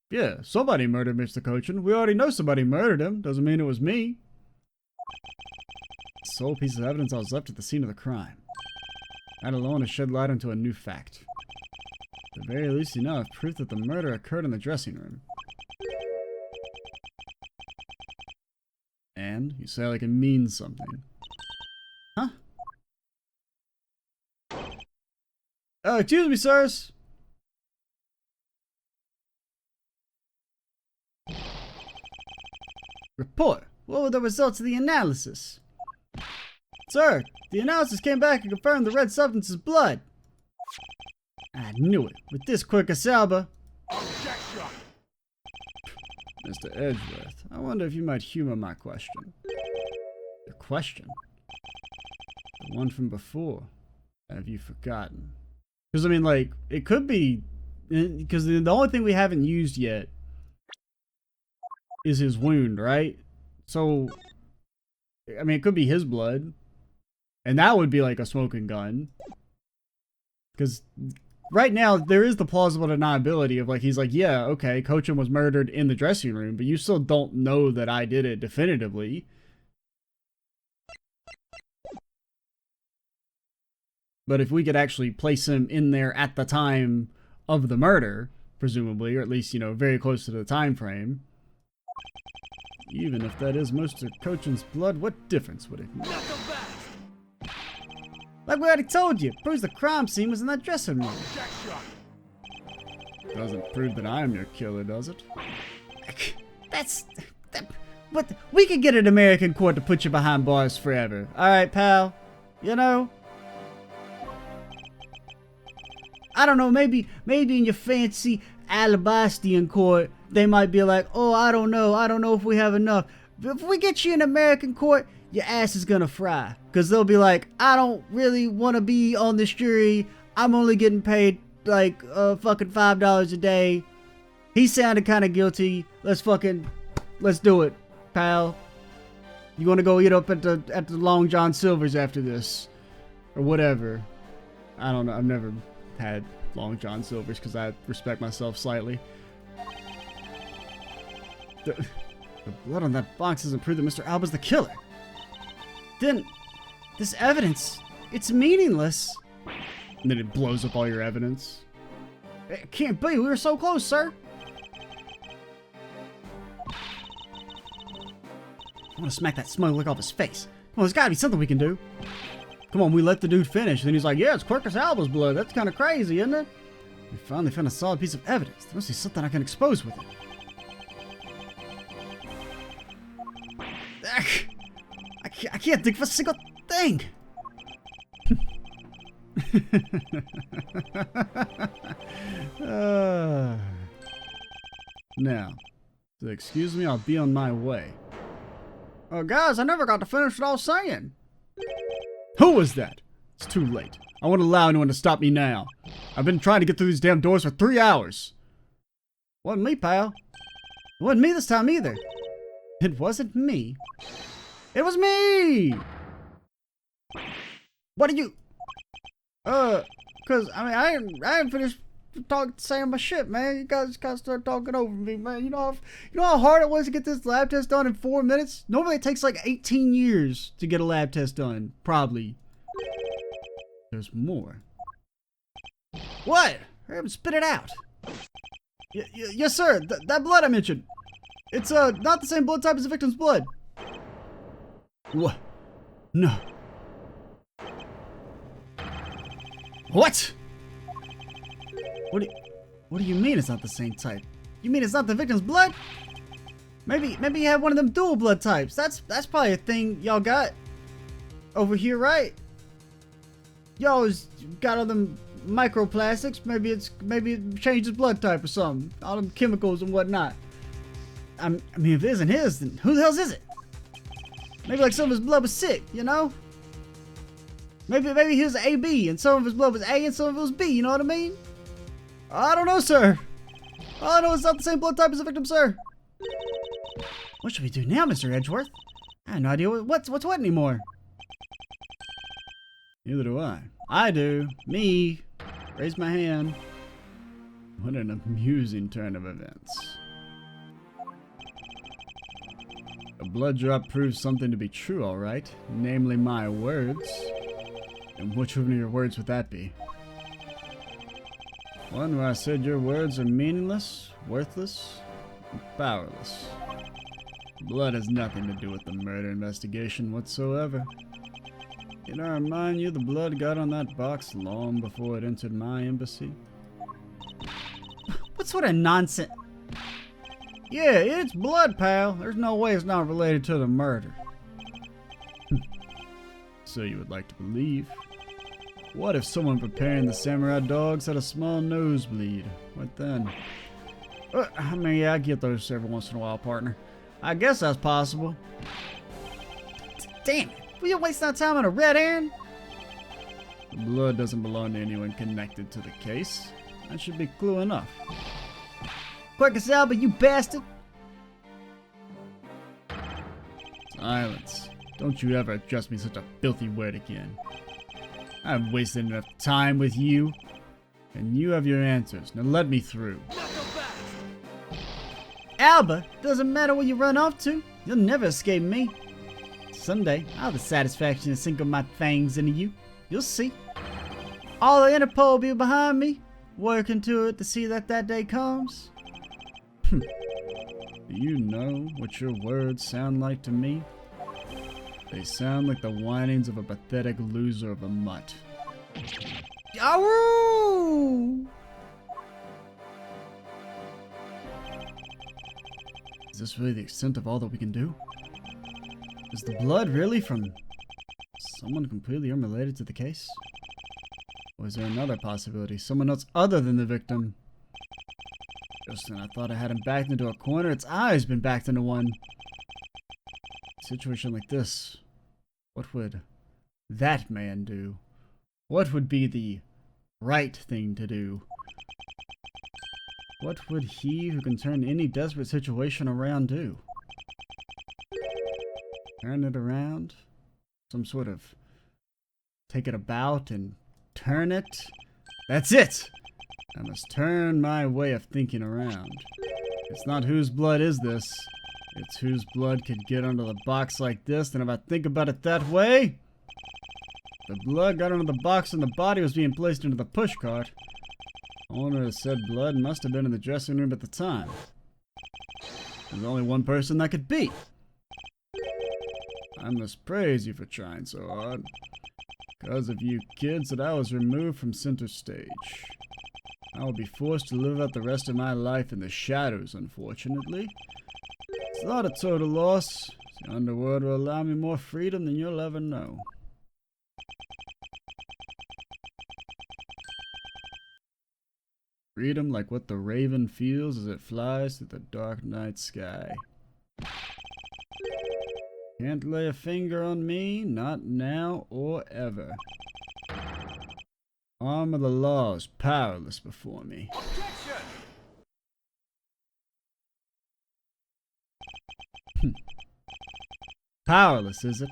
Yeah, somebody murdered Mr. Cochin. We already know somebody murdered him. Doesn't mean it was me. The sole piece of evidence I was left at the scene of the crime. That alone has shed light into a new fact. At the very least, you now have proof that the murder occurred in the dressing room. And you say like it means something. Huh? Excuse me, sirs. Report. What were the results of the analysis? Sir, the analysis came back and confirmed the red substance is blood. I knew it. With this quick Salba. Mr. Edgeworth, I wonder if you might humor my question. Your question? The one from before. Have you forgotten? Because, I mean, like, it could be... Because the only thing we haven't used yet is his wound, right? So, I mean, it could be his blood. And that would be like a smoking gun. Because right now, there is the plausible deniability of like, he's like, yeah, okay, Cochin was murdered in the dressing room, but you still don't know that I did it definitively. But if we could actually place him in there at the time of the murder, presumably, or at least, you know, very close to the time frame. Even if that is most of Cochin's blood, what difference would it make? Like we already told you, proves the crime scene was in that dressing room. Doesn't prove that I am your killer, does it? But we could get an American court to put you behind bars forever. Alright, pal. You know? I don't know, maybe in your fancy Alabastian court, they might be like, oh, I don't know if we have enough. But if we get you in American court, your ass is gonna fry. Because they'll be like, I don't really want to be on this jury. I'm only getting paid like fucking $5 a day. He sounded kind of guilty. Let's do it, pal. You want to go eat up at the Long John Silver's after this? Or whatever. I don't know. I've never had Long John Silver's because I respect myself slightly. The blood on that box doesn't prove that Mr. Alba's the killer. Then, this evidence, it's meaningless. And then it blows up all your evidence. It can't be, we were so close, sir. I want to smack that smug look off his face. Come on, there's gotta be something we can do. Come on, we let the dude finish. And he's like, yeah, it's Quercus Alba's blood. That's kind of crazy, isn't it? We finally found a solid piece of evidence. There must be something I can expose with it. I can't think of a single thing. Now, so excuse me, I'll be on my way. Guys, I never got to finish what I was saying. Who was that? It's too late. I won't allow anyone to stop me now. I've been trying to get through these damn doors for 3 hours. Wasn't me, pal. It wasn't me this time either. It wasn't me. It was me! What are you... cause, I mean, I ain't finished saying my shit, man. You guys gotta start talking over me, man. You know how hard it was to get this lab test done in 4 minutes? Normally it takes like 18 years to get a lab test done. Probably. There's more. What? Hurry up and spit it out. Yes, sir. That blood I mentioned. It's, not the same blood type as the victim's blood. What? No. What? What do you mean it's not the same type? You mean it's not the victim's blood? Maybe you have one of them dual blood types. That's probably a thing y'all got over here, right? Y'all always got all them microplastics. Maybe it changed his blood type or something. All them chemicals and whatnot. I mean, if it isn't his, then who the hell is it? Maybe like some of his blood was sick, you know? Maybe he was AB and some of his blood was A and some of it was B, you know what I mean? I don't know, sir. All I know is it's not the same blood type as the victim, sir. What should we do now, Mr. Edgeworth? I have no idea what's what anymore. Neither do I. I do. Me. Raise my hand. What an amusing turn of events. A blood drop proves something to be true, all right. Namely, my words. And which one of your words would that be? One where I said your words are meaningless, worthless, and powerless. Blood has nothing to do with the murder investigation whatsoever. Can I remind you the blood got on that box long before it entered my embassy? What sort of nonsense? Yeah, it's blood, pal. There's no way it's not related to the murder. So you would like to believe. What if someone preparing the samurai dogs had a small nosebleed? What then? I mean, yeah, I get those every once in a while, partner. I guess that's possible. Damn it! Will you waste our time on a red herring? The blood doesn't belong to anyone connected to the case. That should be clue enough. Quercus Alba, you bastard! Silence. Don't you ever address me such a filthy word again. I've wasted enough time with you, and you have your answers. Now let me through. Alba, doesn't matter where you run off to. You'll never escape me. Someday, I'll have the satisfaction to sink my fangs into you. You'll see. All the Interpol will be behind me, working to it to see that day comes. Do you know what your words sound like to me? They sound like the whinings of a pathetic loser of a mutt. Yahoo! Is this really the extent of all that we can do? Is the blood really from someone completely unrelated to the case? Or is there another possibility? Someone else other than the victim? Just when I thought I had him backed into a corner, its eye's been backed into one. Situation like this, what would that man do? What would be the right thing to do? What would he who can turn any desperate situation around do? Turn it around? Some sort of take it about and turn it? That's it! I must turn my way of thinking around. It's not whose blood is this. It's whose blood could get under the box like this, and if I think about it that way, the blood got under the box and the body was being placed into the pushcart. Owner of said blood must have been in the dressing room at the time. There's only one person that could be. I must praise you for trying so hard. Because of you kids that I was removed from center stage. I will be forced to live out the rest of my life in the shadows, unfortunately. It's not a total loss. The underworld will allow me more freedom than you'll ever know. Freedom like what the raven feels as it flies through the dark night sky. Can't lay a finger on me, not now or ever. Arm of the law is powerless before me. Powerless, is it?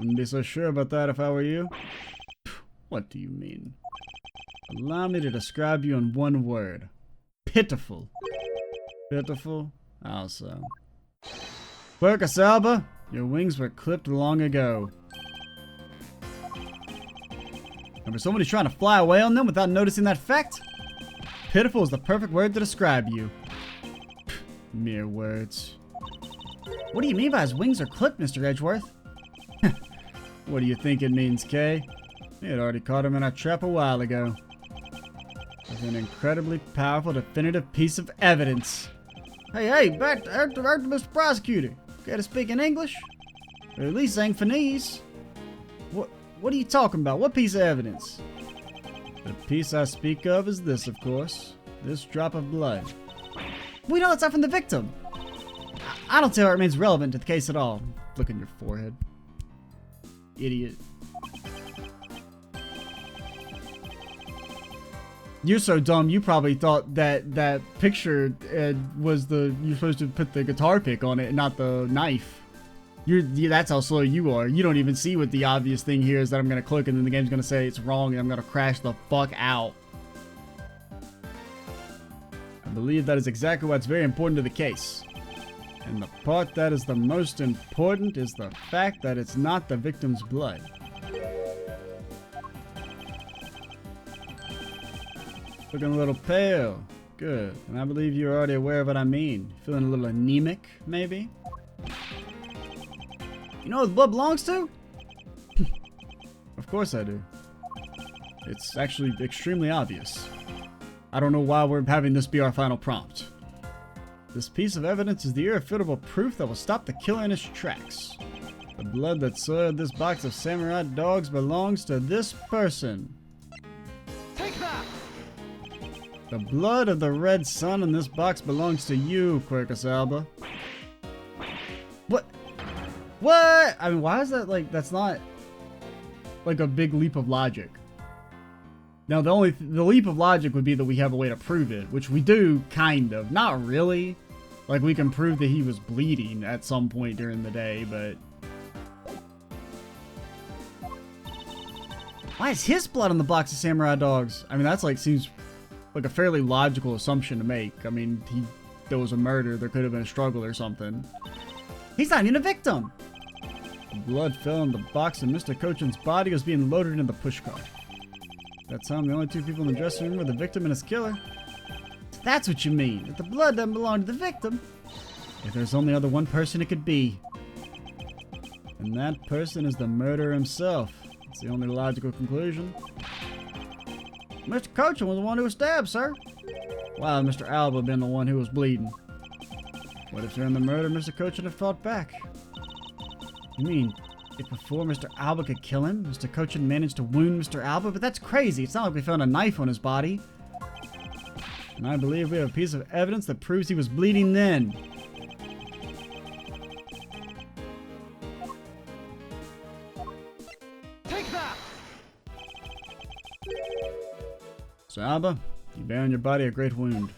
Wouldn't be so sure about that if I were you. What do you mean? Allow me to describe you in one word. Pitiful. Pitiful? How so? Quercus alba, your wings were clipped long ago. And for somebody trying to fly away on them without noticing that fact? Pitiful is the perfect word to describe you. Mere words. What do you mean by his wings are clipped, Mr. Edgeworth? What do you think it means, Kay? We had already caught him in our trap a while ago. With an incredibly powerful, definitive piece of evidence. Hey, back to Mr. Prosecutor. Care to speak in English? Or at least Angfanese? What are you talking about? What piece of evidence? The piece I speak of is this, of course. This drop of blood. We know that's not from the victim. I don't see how it remains relevant to the case at all. Look in your forehead. Idiot. You're so dumb, you probably thought that picture was you're supposed to put the guitar pick on it and not the knife. That's how slow you are. You don't even see what the obvious thing here is that I'm going to click and then the game's going to say it's wrong and I'm going to crash the fuck out. I believe that is exactly what's very important to the case. And the part that is the most important is the fact that it's not the victim's blood. Looking a little pale. Good. And I believe you're already aware of what I mean. Feeling a little anemic, maybe? You know who the blood belongs to? Of course I do. It's actually extremely obvious. I don't know why we're having this be our final prompt. This piece of evidence is the irrefutable proof that will stop the killer in his tracks. The blood that soiled this box of samurai dogs belongs to this person. Take that! The blood of the red sun in this box belongs to you, Quercus alba. What? What? I mean, why is that like, that's not like a big leap of logic. Now, the leap of logic would be that we have a way to prove it, which we do, kind of. Not really. Like, we can prove that he was bleeding at some point during the day, but... Why is his blood on the box of samurai dogs? I mean, that's like, seems like a fairly logical assumption to make. I mean, there was a murder, there could have been a struggle or something. He's not even a victim! The blood fell in the box and Mr. Cochin's body was being loaded in the pushcart. That time, the only two people in the dressing room were the victim and his killer. So that's what you mean, that the blood doesn't belong to the victim. If there's only other one person it could be. And that person is the murderer himself. It's the only logical conclusion. Mr. Cochin was the one who was stabbed, sir. Why would Mr. Alba been the one who was bleeding? What if during the murder Mr. Cochin had fought back? You mean, if before Mr. Alba could kill him, Mr. Cochin managed to wound Mr. Alba? But that's crazy. It's not like we found a knife on his body. And I believe we have a piece of evidence that proves he was bleeding then. Take that! So Alba, you bear on your body a great wound.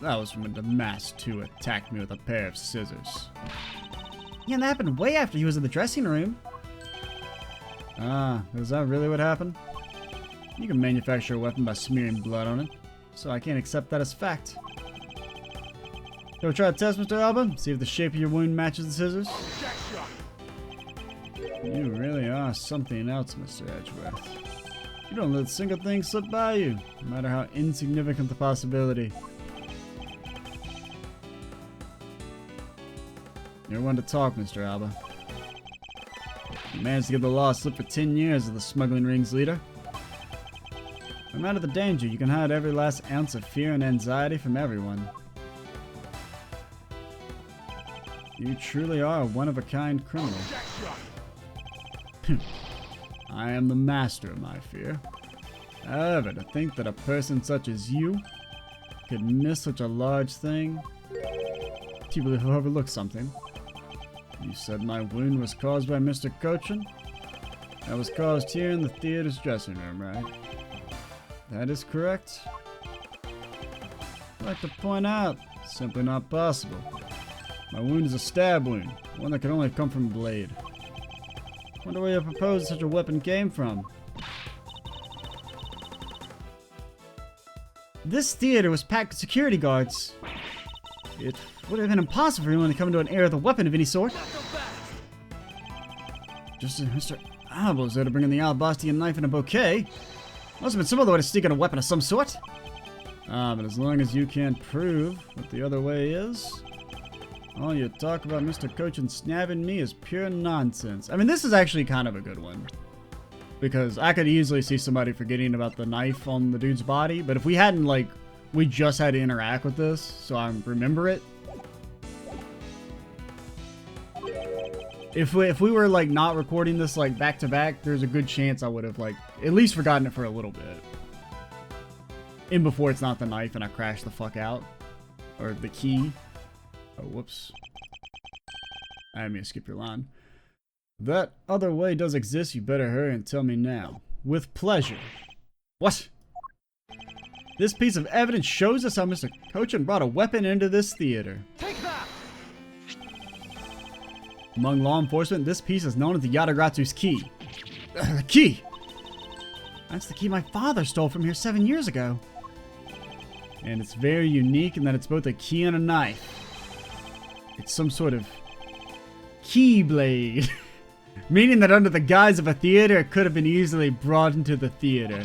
That was when the masked two attacked me with a pair of scissors. Yeah, and that happened way after he was in the dressing room. Ah, is that really what happened? You can manufacture a weapon by smearing blood on it, so I can't accept that as fact. Shall we try a test, Mr. Alba? See if the shape of your wound matches the scissors? You really are something else, Mr. Edgeworth. You don't let a single thing slip by you, no matter how insignificant the possibility. You're one to talk, Mr. Alba. You managed to give the law a slip for 10 years as the smuggling ring's leader. No matter the danger, you can hide every last ounce of fear and anxiety from everyone. You truly are a one-of-a-kind criminal. I am the master of my fear. However, to think that a person such as you could miss such a large thing, you believe he'll overlook something. You said my wound was caused by Mr. Cochin? That was caused here in the theater's dressing room, right? That is correct. I'd like to point out, it's simply not possible. My wound is a stab wound, one that can only come from a blade. Wonder where you proposed such a weapon came from. This theater was packed with security guards. It would have been impossible for anyone to come into an area with a weapon of any sort. Just as Mr. Alba was there to bring in the alabastian knife and a bouquet. Must have been some other way to sneak in a weapon of some sort. But as long as you can't prove what the other way is, all you talk about Mr. Cochin snapping me is pure nonsense. I mean, this is actually kind of a good one. Because I could easily see somebody forgetting about the knife on the dude's body, but if we hadn't, like, we just had to interact with this, so I remember it. If we were, like, not recording this, like, back to back, there's a good chance I would have, like, at least forgotten it for a little bit. And before it's not the knife and I crash the fuck out. Or the key. Oh, whoops. I didn't mean to skip your line. If that other way does exist, you better hurry and tell me now. With pleasure. What? This piece of evidence shows us how Mr. Cochin brought a weapon into this theater. Take that! Among law enforcement, this piece is known as the Yadagatsu's key. The key! That's the key my father stole from here 7 years ago. And it's very unique in that it's both a key and a knife. It's some sort of keyblade. Meaning that under the guise of a theater, it could have been easily brought into the theater.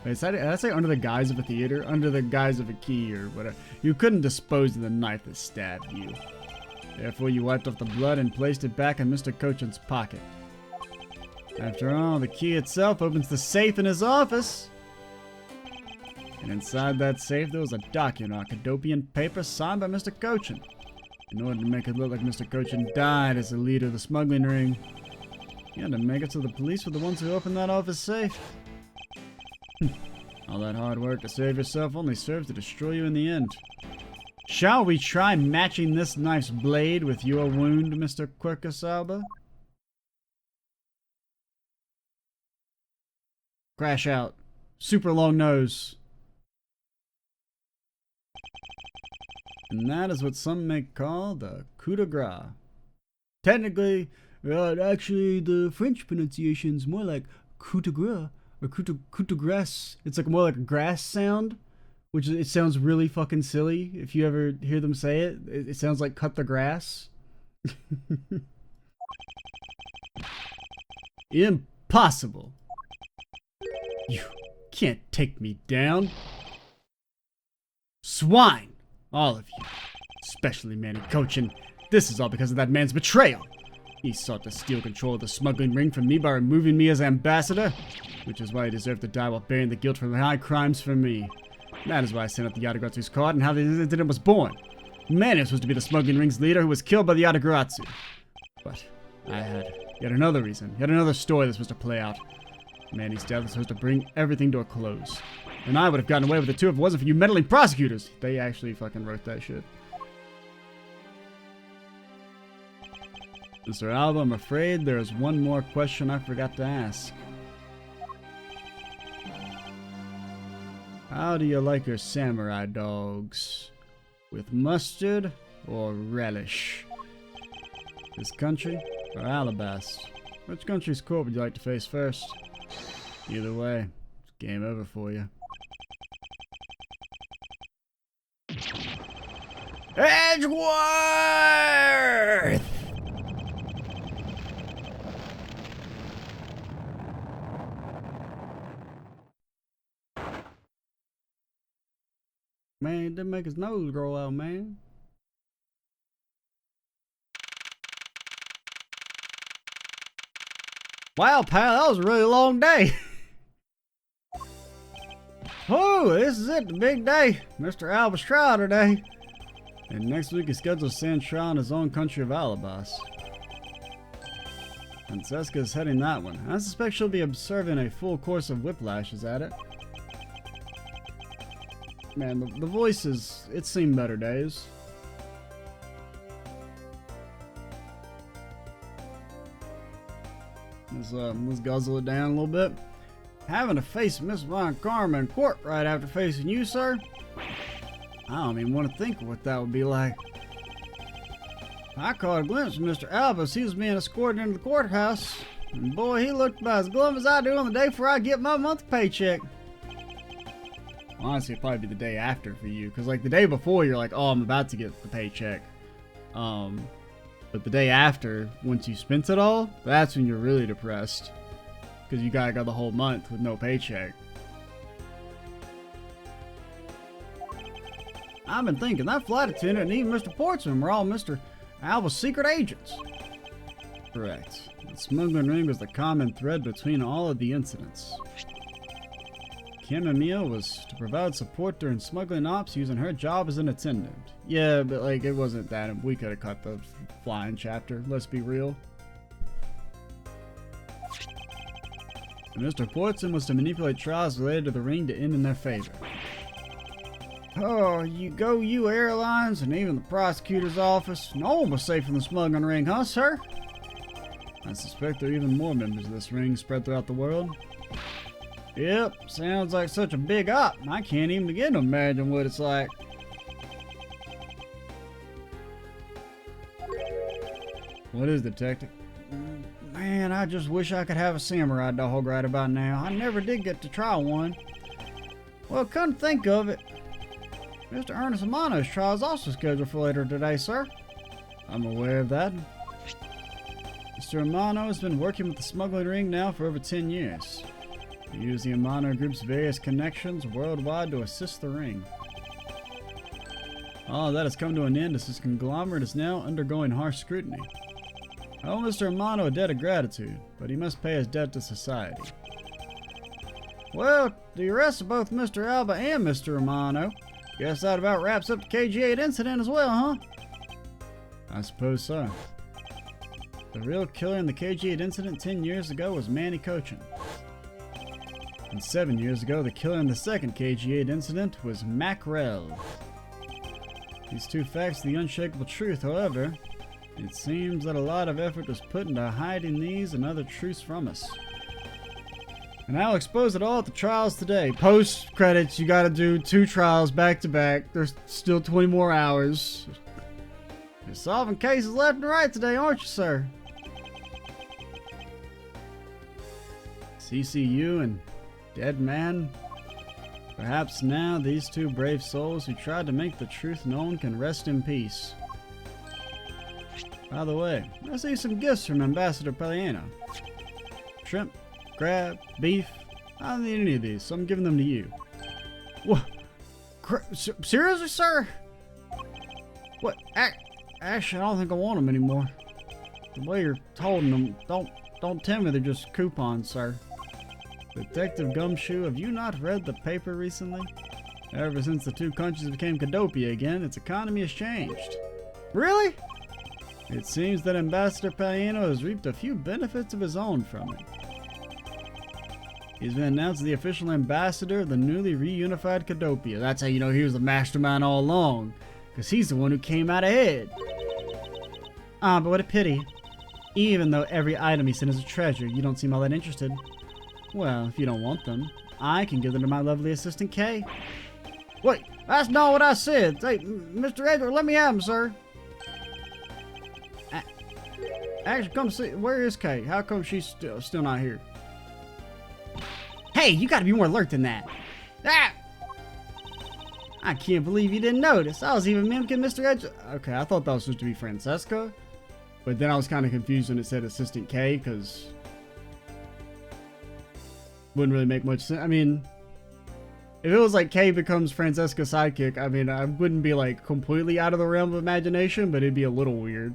Wait, did I say under the guise of a theater? Under the guise of a key or whatever. You couldn't dispose of the knife that stabbed you. Therefore, you wiped off the blood and placed it back in Mr. Cochin's pocket. After all, the key itself opens the safe in his office. And inside that safe, there was a document on Cadopian paper signed by Mr. Cochin. In order to make it look like Mr. Cochin died as the leader of the smuggling ring, he had to make it so the police were the ones who opened that office safe. All that hard work to save yourself only serves to destroy you in the end. Shall we try matching this knife's blade with your wound, Mr. Quercasalba? Crash out. Super long nose. And that is what some may call the coup de grace. Technically, actually, the French pronunciation is more like coup de grace or coup de grace. It's like more like a grass sound, which it sounds really fucking silly. If you ever hear them say it, it sounds like cut the grass. Impossible. You can't take me down. Swine! All of you. Especially Manny Cochin. This is all because of that man's betrayal. He sought to steal control of the smuggling ring from me by removing me as ambassador, which is why he deserved to die while bearing the guilt for the high crimes for me. That is why I sent out the Yadagatsu's card and how the incident was born. Manny was supposed to be the smuggling ring's leader who was killed by the Yadagatsu. But I had yet another reason, yet another story that's supposed to play out. Manny's death was supposed to bring everything to a close. And I would have gotten away with it too if it wasn't for you meddling prosecutors. They actually fucking wrote that shit. Mr. Alba, I'm afraid there is one more question I forgot to ask. How do you like your samurai dogs? With mustard or relish? This country or Alabasta? Which country's court would you like to face first? Either way, it's game over for you. Edgeworth! Man, it didn't make his nose grow out, man. Wow, pal, that was a really long day. Oh, this is it, the big day. Mr. Alba's trial today. And next week he's scheduled to stand trial in his own country of Alabasta. Francesca's heading that one. I suspect she'll be observing a full course of whiplashes at it. Man, the voices, it's seen better days. Let's guzzle it down a little bit. Having to face Miss Von Karma in court right after facing you, sir? I don't even want to think of what that would be like. I caught a glimpse of Mr. Alba as he was being escorted into the courthouse. And boy, he looked about as glum as I do on the day before I get my monthly paycheck. Honestly, it'd probably be the day after for you. Because, like, the day before, you're like, oh, I'm about to get the paycheck. But the day after, once you spent it all, that's when you're really depressed. Because you gotta go the whole month with no paycheck. I've been thinking that flight attendant and even Mr. Portsman were all Mr. Alba's secret agents. Correct. The smuggling ring was the common thread between all of the incidents. Chamomile was to provide support during smuggling ops using her job as an attendant. Yeah, but like it wasn't that. We could have cut the flying chapter, let's be real. And Mr. Portson was to manipulate trials related to the ring to end in their favor. Oh, you airlines and even the prosecutor's office. No one was safe from the smuggling ring, huh, sir? I suspect there are even more members of this ring spread throughout the world. Yep, sounds like such a big op. I can't even begin to imagine what it's like. What is, detective? Man, I just wish I could have a samurai dog right about now. I never did get to try one. Well, come to think of it, Mr. Ernest Amano's trial is also scheduled for later today, sir. I'm aware of that. Mr. Amano has been working with the smuggling ring now for over 10 years. He used the Amano Group's various connections worldwide to assist the ring. All of that has come to an end as this conglomerate is now undergoing harsh scrutiny. I owe Mr. Amano a debt of gratitude, but he must pay his debt to society. Well, the arrest of both Mr. Alba and Mr. Amano, guess that about wraps up the KG-8 incident as well, huh? I suppose so. The real killer in the KG-8 incident 10 years ago was Manny Cochin. And 7 years ago, the killer in the second KG-8 incident was Macrel. These two facts are the unshakable truth, however. It seems that a lot of effort was put into hiding these and other truths from us. And I'll expose it all at the trials today. Post credits, you gotta do 2 trials back to back. There's still 20 more hours. You're solving cases left and right today, aren't you, sir? CCU and Dead Man. Perhaps now these two brave souls who tried to make the truth known can rest in peace. By the way, I see some gifts from Ambassador Pelliano. Shrimp, crab, beef. I don't need any of these, so I'm giving them to you. What? Seriously, sir? What? Actually, I don't think I want them anymore. The way you're holding them, don't tell me they're just coupons, sir. Detective Gumshoe, have you not read the paper recently? Ever since the two countries became Cadopia again, its economy has changed. Really? It seems that Ambassador Pelliano has reaped a few benefits of his own from it. He's been announced as the official ambassador of the newly reunified Cadopia. That's how you know he was the mastermind all along, because he's the one who came out ahead. Ah, but what a pity. Even though every item he sent is a treasure, you don't seem all that interested. Well, if you don't want them, I can give them to my lovely assistant Kay. Wait, that's not what I said. Hey, Mr. Edward, let me have them, sir. Actually, come see. Where is Kay? How come she's still not here? Hey, you gotta be more alert than that. Ah! I can't believe you didn't notice. I was even mimicking Mr. Edge. Okay, I thought that was supposed to be Francesca. But then I was kind of confused when it said Assistant K, because wouldn't really make much sense. I mean, if it was like Kay becomes Francesca's sidekick, I mean, I wouldn't be like completely out of the realm of imagination, but it'd be a little weird.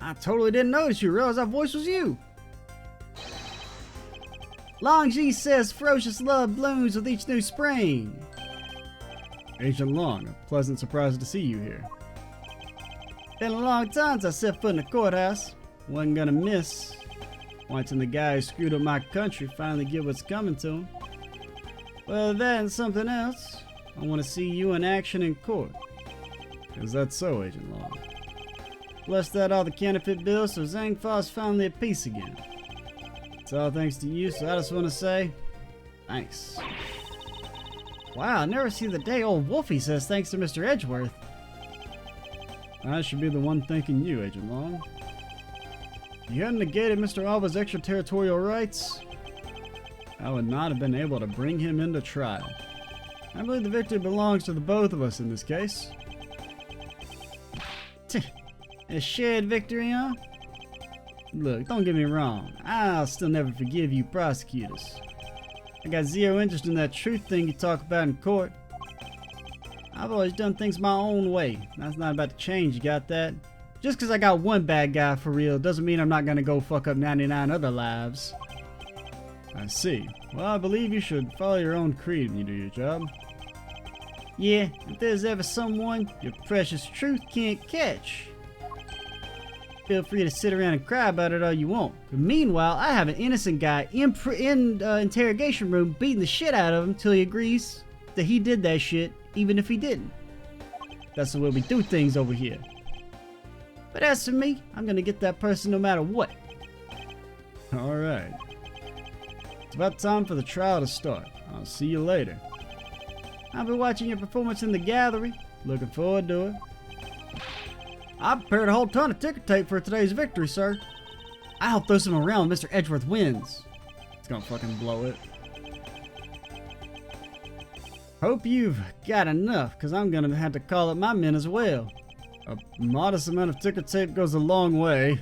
I totally didn't notice you. Realize that voice was you. Longji says ferocious love blooms with each new spring. Agent Long, a pleasant surprise to see you here. Been a long time since I set foot in the courthouse. Wasn't gonna miss watching the guy who screwed up my country finally get what's coming to him. Well, that and something else. I want to see you in action in court. Is that so, Agent Long? Blessed out all the counterfeit bills, so Zangfa's finally at peace again. It's all thanks to you, so I just want to say, thanks. Wow, I never see the day old Wolfie says thanks to Mr. Edgeworth. I should be the one thanking you, Agent Long. If you hadn't negated Mr. Alva's extraterritorial rights, I would not have been able to bring him into trial. I believe the victory belongs to the both of us in this case. A shared victory, huh? Look, don't get me wrong. I'll still never forgive you prosecutors. I got zero interest in that truth thing you talk about in court. I've always done things my own way. That's not about to change, you got that? Just because I got one bad guy for real doesn't mean I'm not going to go fuck up 99 other lives. I see. Well, I believe you should follow your own creed when you do your job. Yeah, if there's ever someone your precious truth can't catch, feel free to sit around and cry about it all you want. But meanwhile, I have an innocent guy in interrogation room beating the shit out of him till he agrees that he did that shit, even if he didn't. That's the way we do things over here. But as for me, I'm gonna get that person no matter what. Alright. It's about time for the trial to start. I'll see you later. I'll be watching your performance in the gallery. Looking forward to it. I prepared a whole ton of ticker tape for today's victory, sir. I'll throw some around when Mr. Edgeworth wins. It's gonna fucking blow it. Hope you've got enough, because I'm gonna have to call up my men as well. A modest amount of ticker tape goes a long way.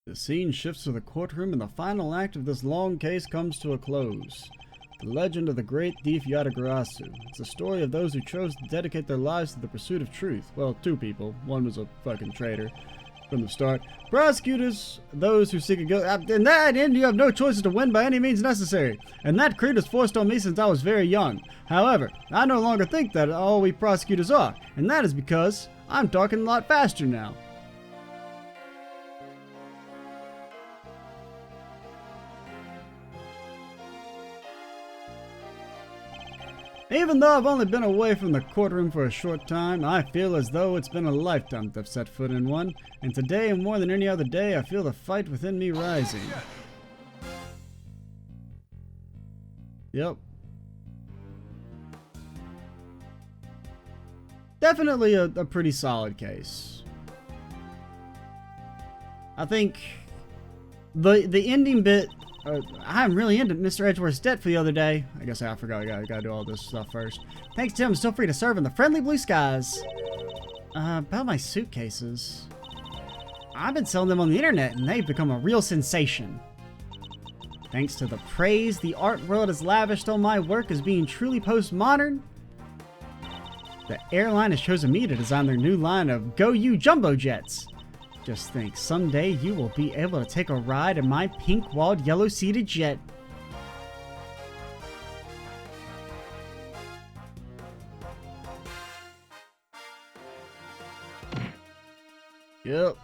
The scene shifts to the courtroom and the final act of this long case comes to a close. The legend of the great thief Yatagarasu. It's a story of those who chose to dedicate their lives to the pursuit of truth. Well, two people. One was a fucking traitor from the start. Prosecutors, those who seek a guilt. In that end, you have no choices to win by any means necessary. And that creed is forced on me since I was very young. However, I no longer think that all we prosecutors are. And that is because I'm talking a lot faster now. Even though I've only been away from the courtroom for a short time, I feel as though it's been a lifetime that I've set foot in one, and today, more than any other day, I feel the fight within me rising. Yep. Definitely a pretty solid case. I think the ending bit, I'm really into Mr. Edgeworth's debt for the other day. I guess I forgot I gotta do all this stuff first. Thanks, Tim. I'm still free to serve in the friendly blue skies. About my suitcases. I've been selling them on the internet and they've become a real sensation. Thanks to the praise the art world has lavished on my work as being truly postmodern, the airline has chosen me to design their new line of Go You Jumbo Jets. Just think, someday you will be able to take a ride in my pink-walled, yellow-seated jet. Yep.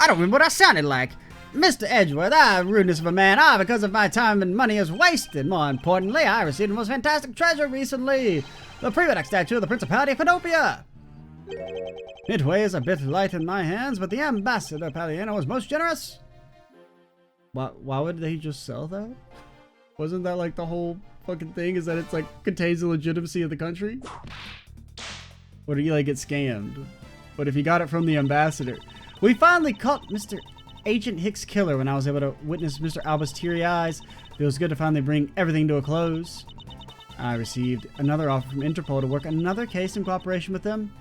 I don't remember what I sounded like. Mr. Edgeworth, rudeness of a man, because of my time and money is wasted. More importantly, I received the most fantastic treasure recently. The Prefect statue of the Principality of Panopia. It weighs a bit light in my hands, but the Ambassador Palliano was most generous. Why would they just sell that? Wasn't that like the whole fucking thing, is that it's like contains the legitimacy of the country? Or do you like get scammed? But if you got it from the Ambassador. We finally caught Mr. Agent Hicks' killer when I was able to witness Mr. Alba's teary eyes. Feels good to finally bring everything to a close. I received another offer from Interpol to work another case in cooperation with them.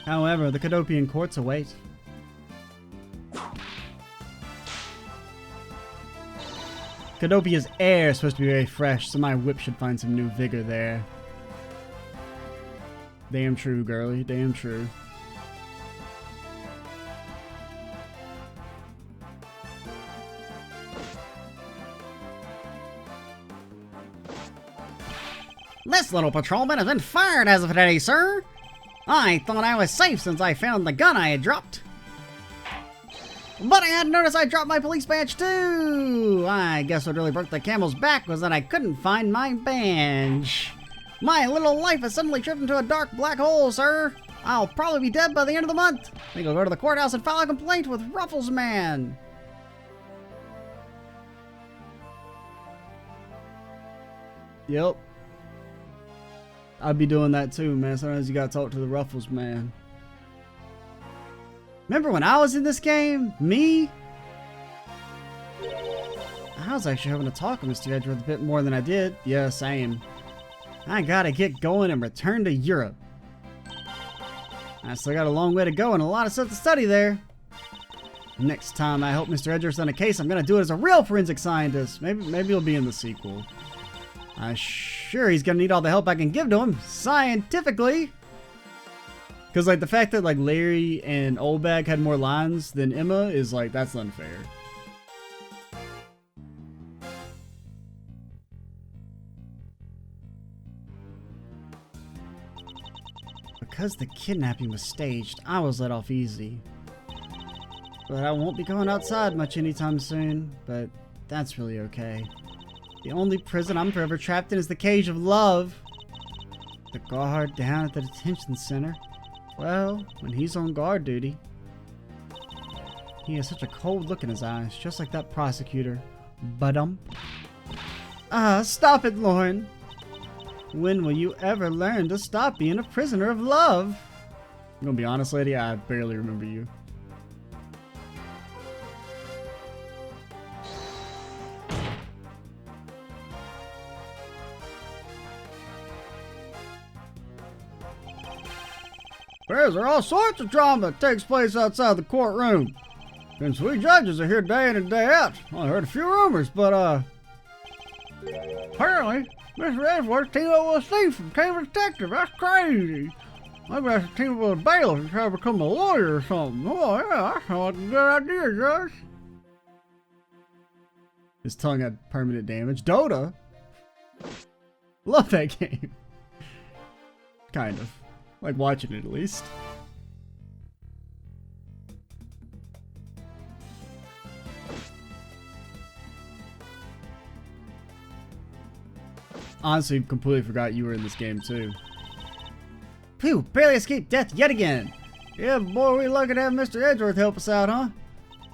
However, the Cadopian courts await. Cadopia's air is supposed to be very fresh, so my whip should find some new vigor there. Damn true, girly. Damn true. This little patrolman has been fired as of today, sir. I thought I was safe since I found the gun I had dropped. But I hadn't noticed I dropped my police badge too! I guess what really broke the camel's back was that I couldn't find my badge. My little life has suddenly tripped into a dark black hole, sir. I'll probably be dead by the end of the month. I think I'll go to the courthouse and file a complaint with Ruffles Man. Yep. I'd be doing that too, man. Sometimes you gotta talk to the Ruffles Man. Remember when I was in this game? Me? I was actually having to talk to Mr. Edgeworth a bit more than I did. Yeah, same. I gotta get going and return to Europe. I still got a long way to go and a lot of stuff to study there. Next time I help Mr. Edgeworth on a case, I'm gonna do it as a real forensic scientist. Maybe he'll be in the sequel. I'm sure he's gonna need all the help I can give to him, scientifically. Because, like, the fact that, like, Larry and Oldbag had more lines than Emma is, like, that's unfair. Because the kidnapping was staged, I was let off easy. But I won't be going outside much anytime soon, but that's really okay. The only prison I'm forever trapped in is the cage of love. The guard down at the detention center. Well, when he's on guard duty, he has such a cold look in his eyes, just like that prosecutor. Stop it, Lauren. When will you ever learn to stop being a prisoner of love? I'm gonna be honest, lady, I barely remember you. There's all sorts of drama that takes place outside the courtroom. And sweet judges are here day in and day out. I heard a few rumors, but apparently Mr. Edgeworth teamed up with a thief from Cambridge Detective. That's crazy. Maybe I should team up with a bailiff and try to become a lawyer or something. Oh yeah, that sounds like a good idea, Judge. His tongue had permanent damage. Dota? Love that game. Kind of. Like watching it, at least. Honestly, completely forgot you were in this game, too. Phew, barely escaped death yet again. Yeah, boy, we lucky to have Mr. Edgeworth help us out, huh?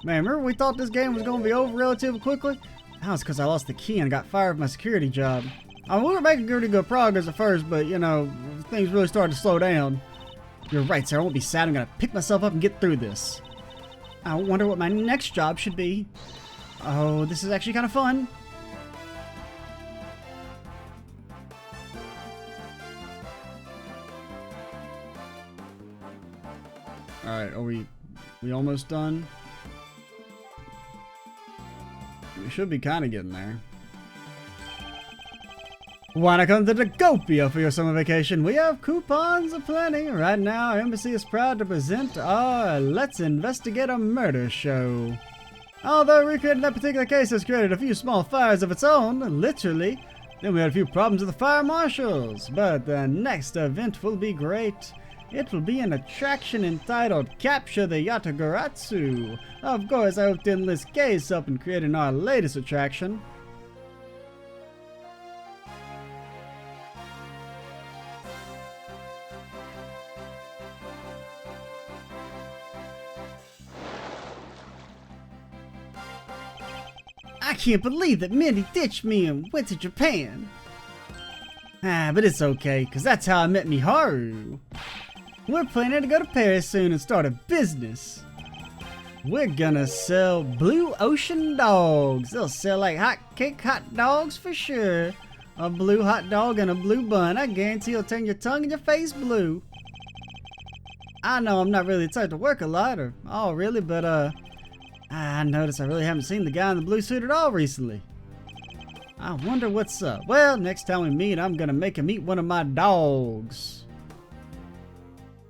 Man, remember we thought this game was going to be over relatively quickly? That was because I lost the key and got fired from my security job. I mean, we were making pretty good progress at first, but, you know, things really started to slow down. You're right, sir. I won't be sad. I'm going to pick myself up and get through this. I wonder what my next job should be. Oh, this is actually kind of fun. Alright, are we almost done? We should be kind of getting there. Wanna come to Dagopia for your summer vacation? We have coupons aplenty. Right now, our embassy is proud to present our Let's Investigate a Murder show. Although recreating that particular case has created a few small fires of its own, literally, then we had a few problems with the fire marshals. But the next event will be great. It will be an attraction entitled Capture the Yatagarasu. Of course, I hope to enlist Kay's help in creating our latest attraction. I can't believe that Mindy ditched me and went to Japan. But it's okay, cause that's how I met Miharu. We're planning to go to Paris soon and start a business. We're gonna sell Blue Ocean dogs. They'll sell like hotcake hot dogs for sure. A blue hot dog and a blue bun. I guarantee you'll turn your tongue and your face blue. I know I'm not really the type to work a lot or all really, but I noticed I really haven't seen the guy in the blue suit at all recently. I wonder what's up. Well, next time we meet, I'm gonna make him eat one of my dogs.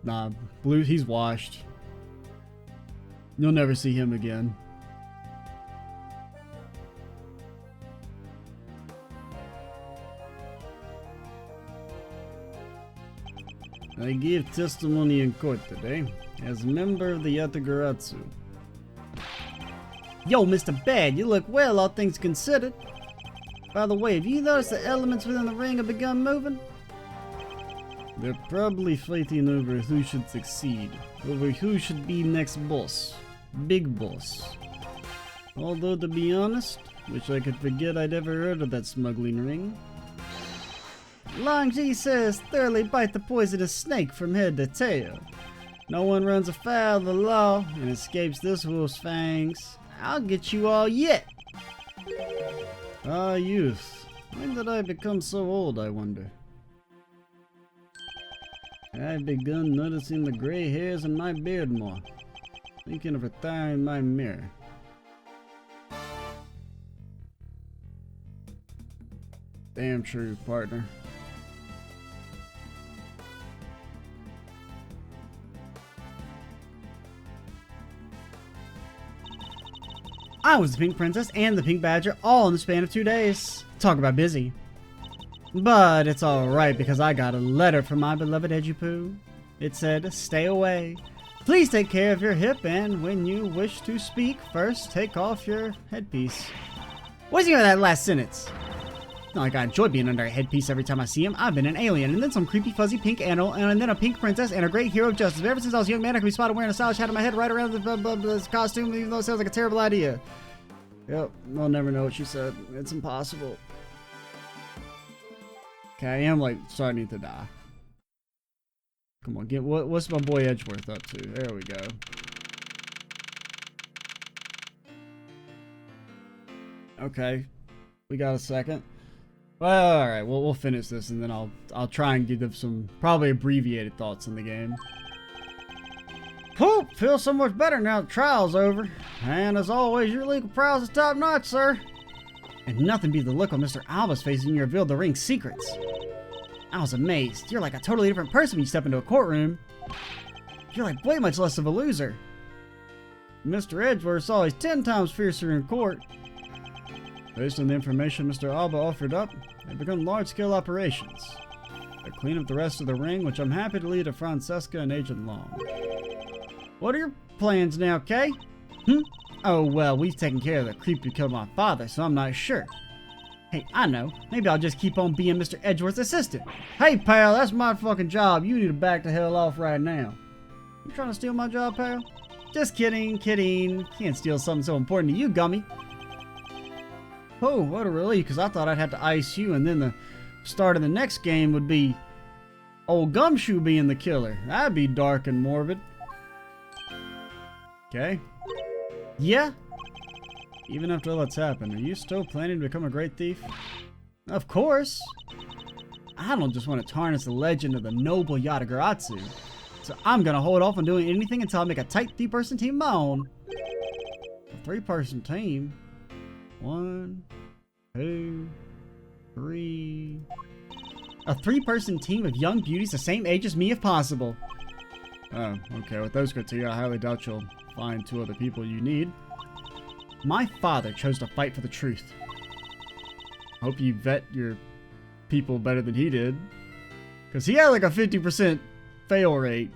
Nah, Blue, he's washed. You'll never see him again. I gave testimony in court today as a member of the Yatagarasu. Yo, Mr. Bad, you look well, all things considered. By the way, have you noticed the elements within the ring have begun moving? They're probably fighting over who should succeed, over who should be next boss. Big boss. Although, to be honest, wish I could forget I'd ever heard of that smuggling ring. Long G says, thoroughly bite the poisonous snake from head to tail. No one runs afoul of the law and escapes this wolf's fangs. I'll get you all yet. Ah, youth. When did I become so old, I wonder? I've begun noticing the gray hairs in my beard more. Thinking of retiring my mirror. Damn true, partner. I was the Pink Princess and the Pink Badger all in the span of 2 days. Talk about busy. But it's alright because I got a letter from my beloved Edupoo. It said, stay away. Please take care of your hip, and when you wish to speak, first take off your headpiece. What's the end of that last sentence? Not like I enjoy being under a headpiece every time I see him. I've been an alien, and then some creepy fuzzy pink animal, and then a pink princess, and a great hero of justice. But ever since I was a young man, I could be spotted wearing a stylish hat on my head right around this costume, even though it sounds like a terrible idea. Yep, I'll never know what she said. It's impossible. Okay, I am like starting to die. Come on, get what's my boy Edgeworth up to? There we go. Okay, we got a second. Well, all right, we'll finish this and then I'll try and give them some probably abbreviated thoughts on the game. Whew, feel so much better now the trial's over. And as always, your legal prowess is top notch, sir. And nothing beats the look on Mr. Alba's face when you revealed the ring's secrets. I was amazed. You're like a totally different person when you step into a courtroom. You're like way much less of a loser. Mr. Edgeworth's always 10 times fiercer in court. Based on the information Mr. Alba offered up, they've begun large-scale operations. They clean up the rest of the ring, which I'm happy to lead to Francesca and Agent Long. What are your plans now, Kay? Oh, well, we've taken care of the creep who killed my father, so I'm not sure. Hey, I know. Maybe I'll just keep on being Mr. Edgeworth's assistant. Hey, pal, that's my fucking job. You need to back the hell off right now. You trying to steal my job, pal? Just kidding, kidding. Can't steal something so important to you, Gummy. Oh, what a relief, because I thought I'd have to ice you, and then the start of the next game would be old Gumshoe being the killer. That'd be dark and morbid. Okay. Yeah? Even after all that's happened, are you still planning to become a great thief? Of course! I don't just want to tarnish the legend of the noble Yatagarasu, so I'm gonna hold off on doing anything until I make a tight 3-person team of my own. A 3-person team? 1, 2, 3... A 3-person team of young beauties the same age as me if possible. Oh, okay. With those criteria, I highly doubt you'll find 2 other people you need. My father chose to fight for the truth. Hope you vet your people better than he did. Because he had like a 50% fail rate.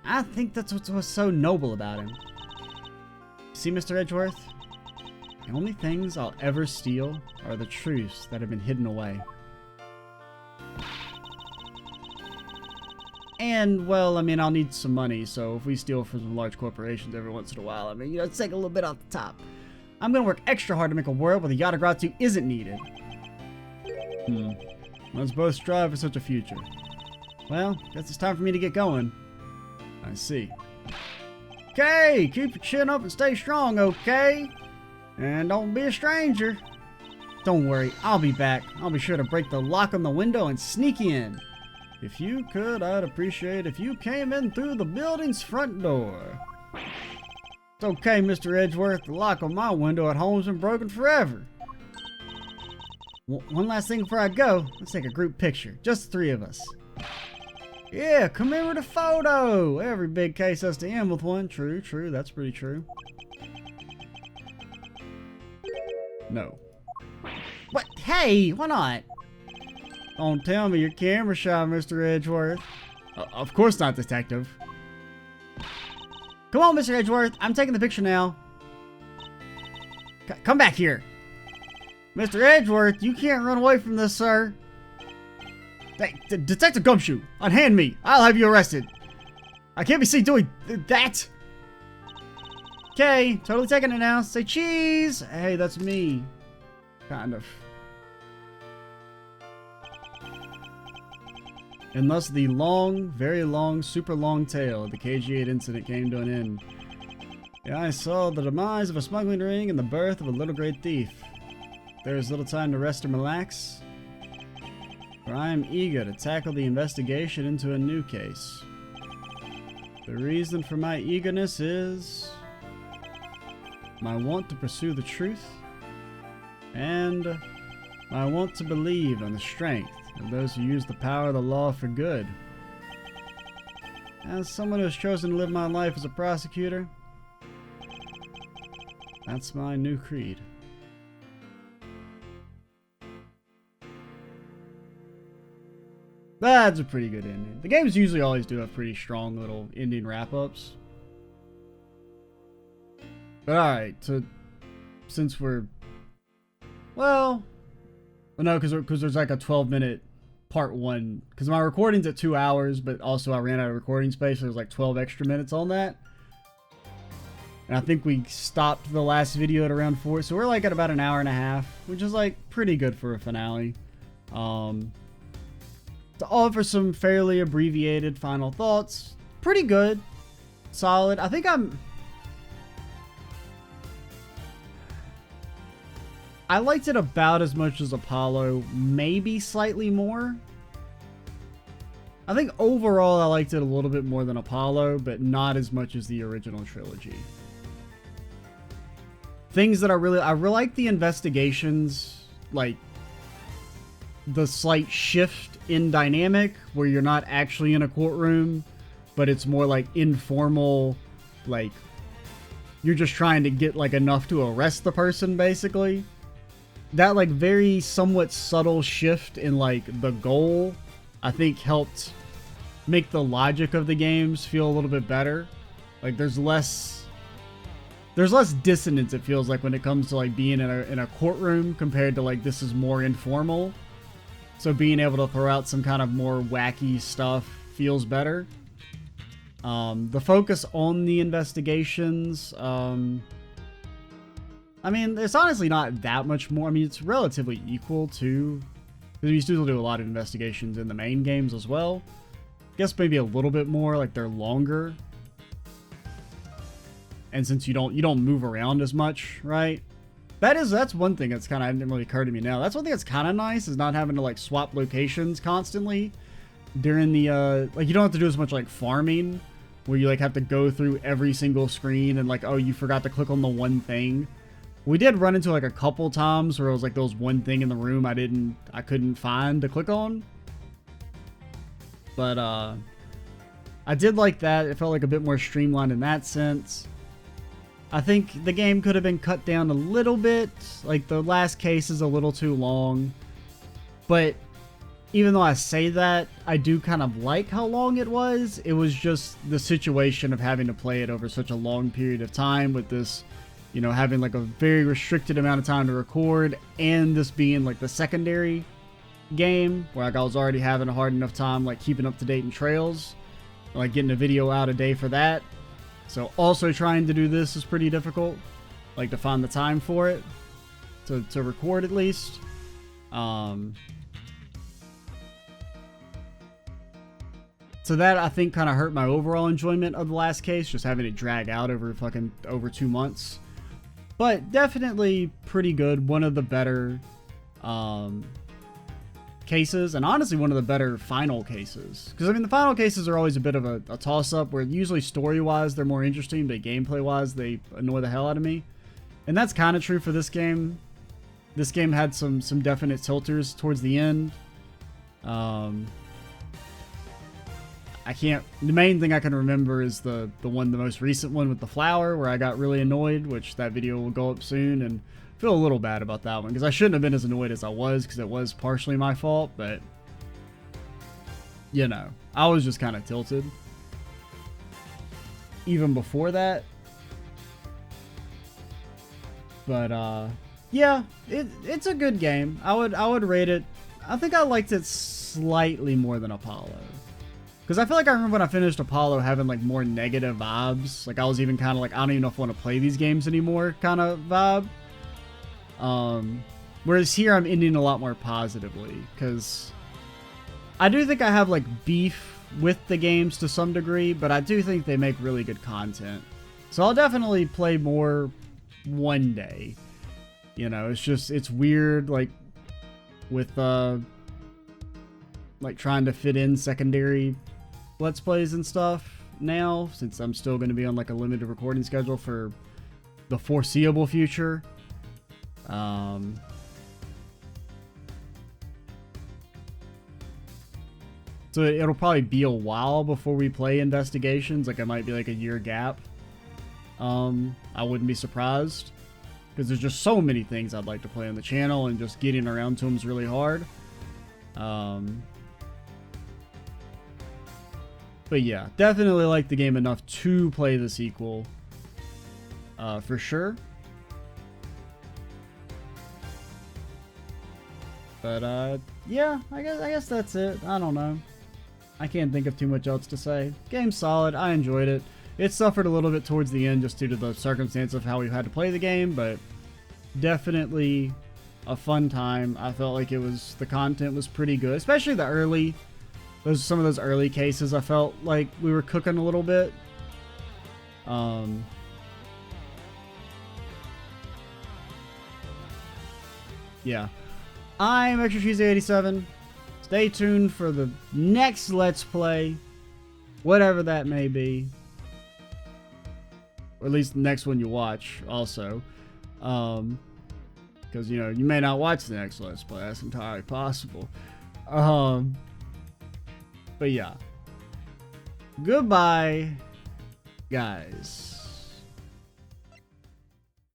I think that's what was so noble about him. See, Mr. Edgeworth? The only things I'll ever steal are the truths that have been hidden away. And, well, I mean, I'll need some money, so if we steal from some large corporations every once in a while, I mean, let's take a little bit off the top. I'm gonna work extra hard to make a world where the Yatagarasu isn't needed. Let's both strive for such a future. Well, guess it's time for me to get going. I see. Okay, keep your chin up and stay strong, okay? And don't be a stranger. Don't worry, I'll be back. I'll be sure to break the lock on the window and sneak in. If you could, I'd appreciate if you came in through the building's front door. It's okay, Mr. Edgeworth. The lock on my window at home's been broken forever. One last thing before I go. Let's take a group picture. Just the 3 of us. Yeah, commemorative photo. Every big case has to end with one. True, true. That's pretty true. No. What? Hey, why not? Don't tell me you're camera shy, Mr. Edgeworth. Of course not, detective. Come on, Mr. Edgeworth. I'm taking the picture now. Come back here. Mr. Edgeworth, you can't run away from this, sir. Hey, Detective Gumshoe, unhand me. I'll have you arrested. I can't be seen doing that. Okay, totally taking it now. Say cheese. Hey, that's me. Kind of. And thus the long, very long, super long tale of the KG8 incident came to an end. Yeah, I saw the demise of a smuggling ring and the birth of a little great thief. There is little time to rest and relax, for I am eager to tackle the investigation into a new case. The reason for my eagerness is my want to pursue the truth and my want to believe in the strength of those who use the power of the law for good. As someone who has chosen to live my life as a prosecutor, that's my new creed. That's a pretty good ending. The games usually always do have pretty strong little ending wrap-ups. But alright, since we're... Well, no, because there's like a 12-minute part 1. Because my recording's at 2 hours, but also I ran out of recording space, so there's like 12 extra minutes on that. And I think we stopped the last video at around 4, so we're like at about an hour and a half, which is like pretty good for a finale. To offer some fairly abbreviated final thoughts, pretty good, solid. I think I liked it about as much as Apollo, maybe slightly more. I think overall I liked it a little bit more than Apollo, but not as much as the original trilogy. Things that I really like the investigations, like the slight shift in dynamic where you're not actually in a courtroom, but it's more like informal, like you're just trying to get like enough to arrest the person, basically. That like very somewhat subtle shift in like the goal, I think helped make the logic of the games feel a little bit better. Like there's less dissonance, it feels like, when it comes to like being in a courtroom compared to like this is more informal. So being able to throw out some kind of more wacky stuff feels better. The focus on the investigations, I mean, it's honestly not that much more. I mean, it's relatively equal to... Because we still do a lot of investigations in the main games as well. I guess maybe a little bit more, like they're longer. And since you don't move around as much, right? That's one thing that's kind of didn't really occur to me now. That's one thing that's kind of nice, is not having to like swap locations constantly during the like you don't have to do as much like farming where you like have to go through every single screen and like, oh, you forgot to click on the one thing. We did run into like a couple times where it was like there was one thing in the room I couldn't find to click on. But I did like that. It felt like a bit more streamlined in that sense. I think the game could have been cut down a little bit. Like, the last case is a little too long. But even though I say that, I do kind of like how long it was. It was just the situation of having to play it over such a long period of time with this, you know, having like a very restricted amount of time to record, and this being like the secondary game where like I was already having a hard enough time like keeping up to date in trails, like getting a video out a day for that. So also trying to do this is pretty difficult, like to find the time for it, to record at least. So that, I think, kind of hurt my overall enjoyment of the last case, just having it drag out over 2 months. But definitely pretty good. One of the better cases, and honestly one of the better final cases. Because I mean, the final cases are always a bit of a toss-up, where usually story-wise they're more interesting, but gameplay-wise they annoy the hell out of me. And that's kind of true for this game. This game had some definite tilters towards the end. The main thing I can remember is the most recent one with the flower, where I got really annoyed, which that video will go up soon, and feel a little bad about that one, because I shouldn't have been as annoyed as I was, because it was partially my fault, but, you know, I was just kind of tilted. Even before that. But yeah, it's a good game. I would rate it. I think I liked it slightly more than Apollo. Because I feel like I remember when I finished Apollo having like more negative vibes. Like I was even kind of like, I don't even know if I want to play these games anymore kind of vibe. Whereas here I'm ending a lot more positively. Because I do think I have like beef with the games to some degree. But I do think they make really good content. So I'll definitely play more one day. You know, it's just, it's weird like with like trying to fit in secondary Let's Plays and stuff now, since I'm still going to be on like a limited recording schedule for the foreseeable future. So it'll probably be a while before we play Investigations. Like it might be like a year gap. I wouldn't be surprised, because there's just so many things I'd like to play on the channel, and just getting around to them is really hard. But yeah, definitely like the game enough to play the sequel, for sure. But yeah, I guess that's it. I don't know. I can't think of too much else to say. Game's solid. I enjoyed it. It suffered a little bit towards the end just due to the circumstance of how we had to play the game, but definitely a fun time. I felt like the content was pretty good, especially the early. Some of those early cases, I felt like we were cooking a little bit. Yeah. I'm Extra Cheesy 87. Stay tuned for the next Let's Play, whatever that may be. Or at least the next one you watch, also. Because, you know, you may not watch the next Let's Play. That's entirely possible. But yeah. Goodbye, guys.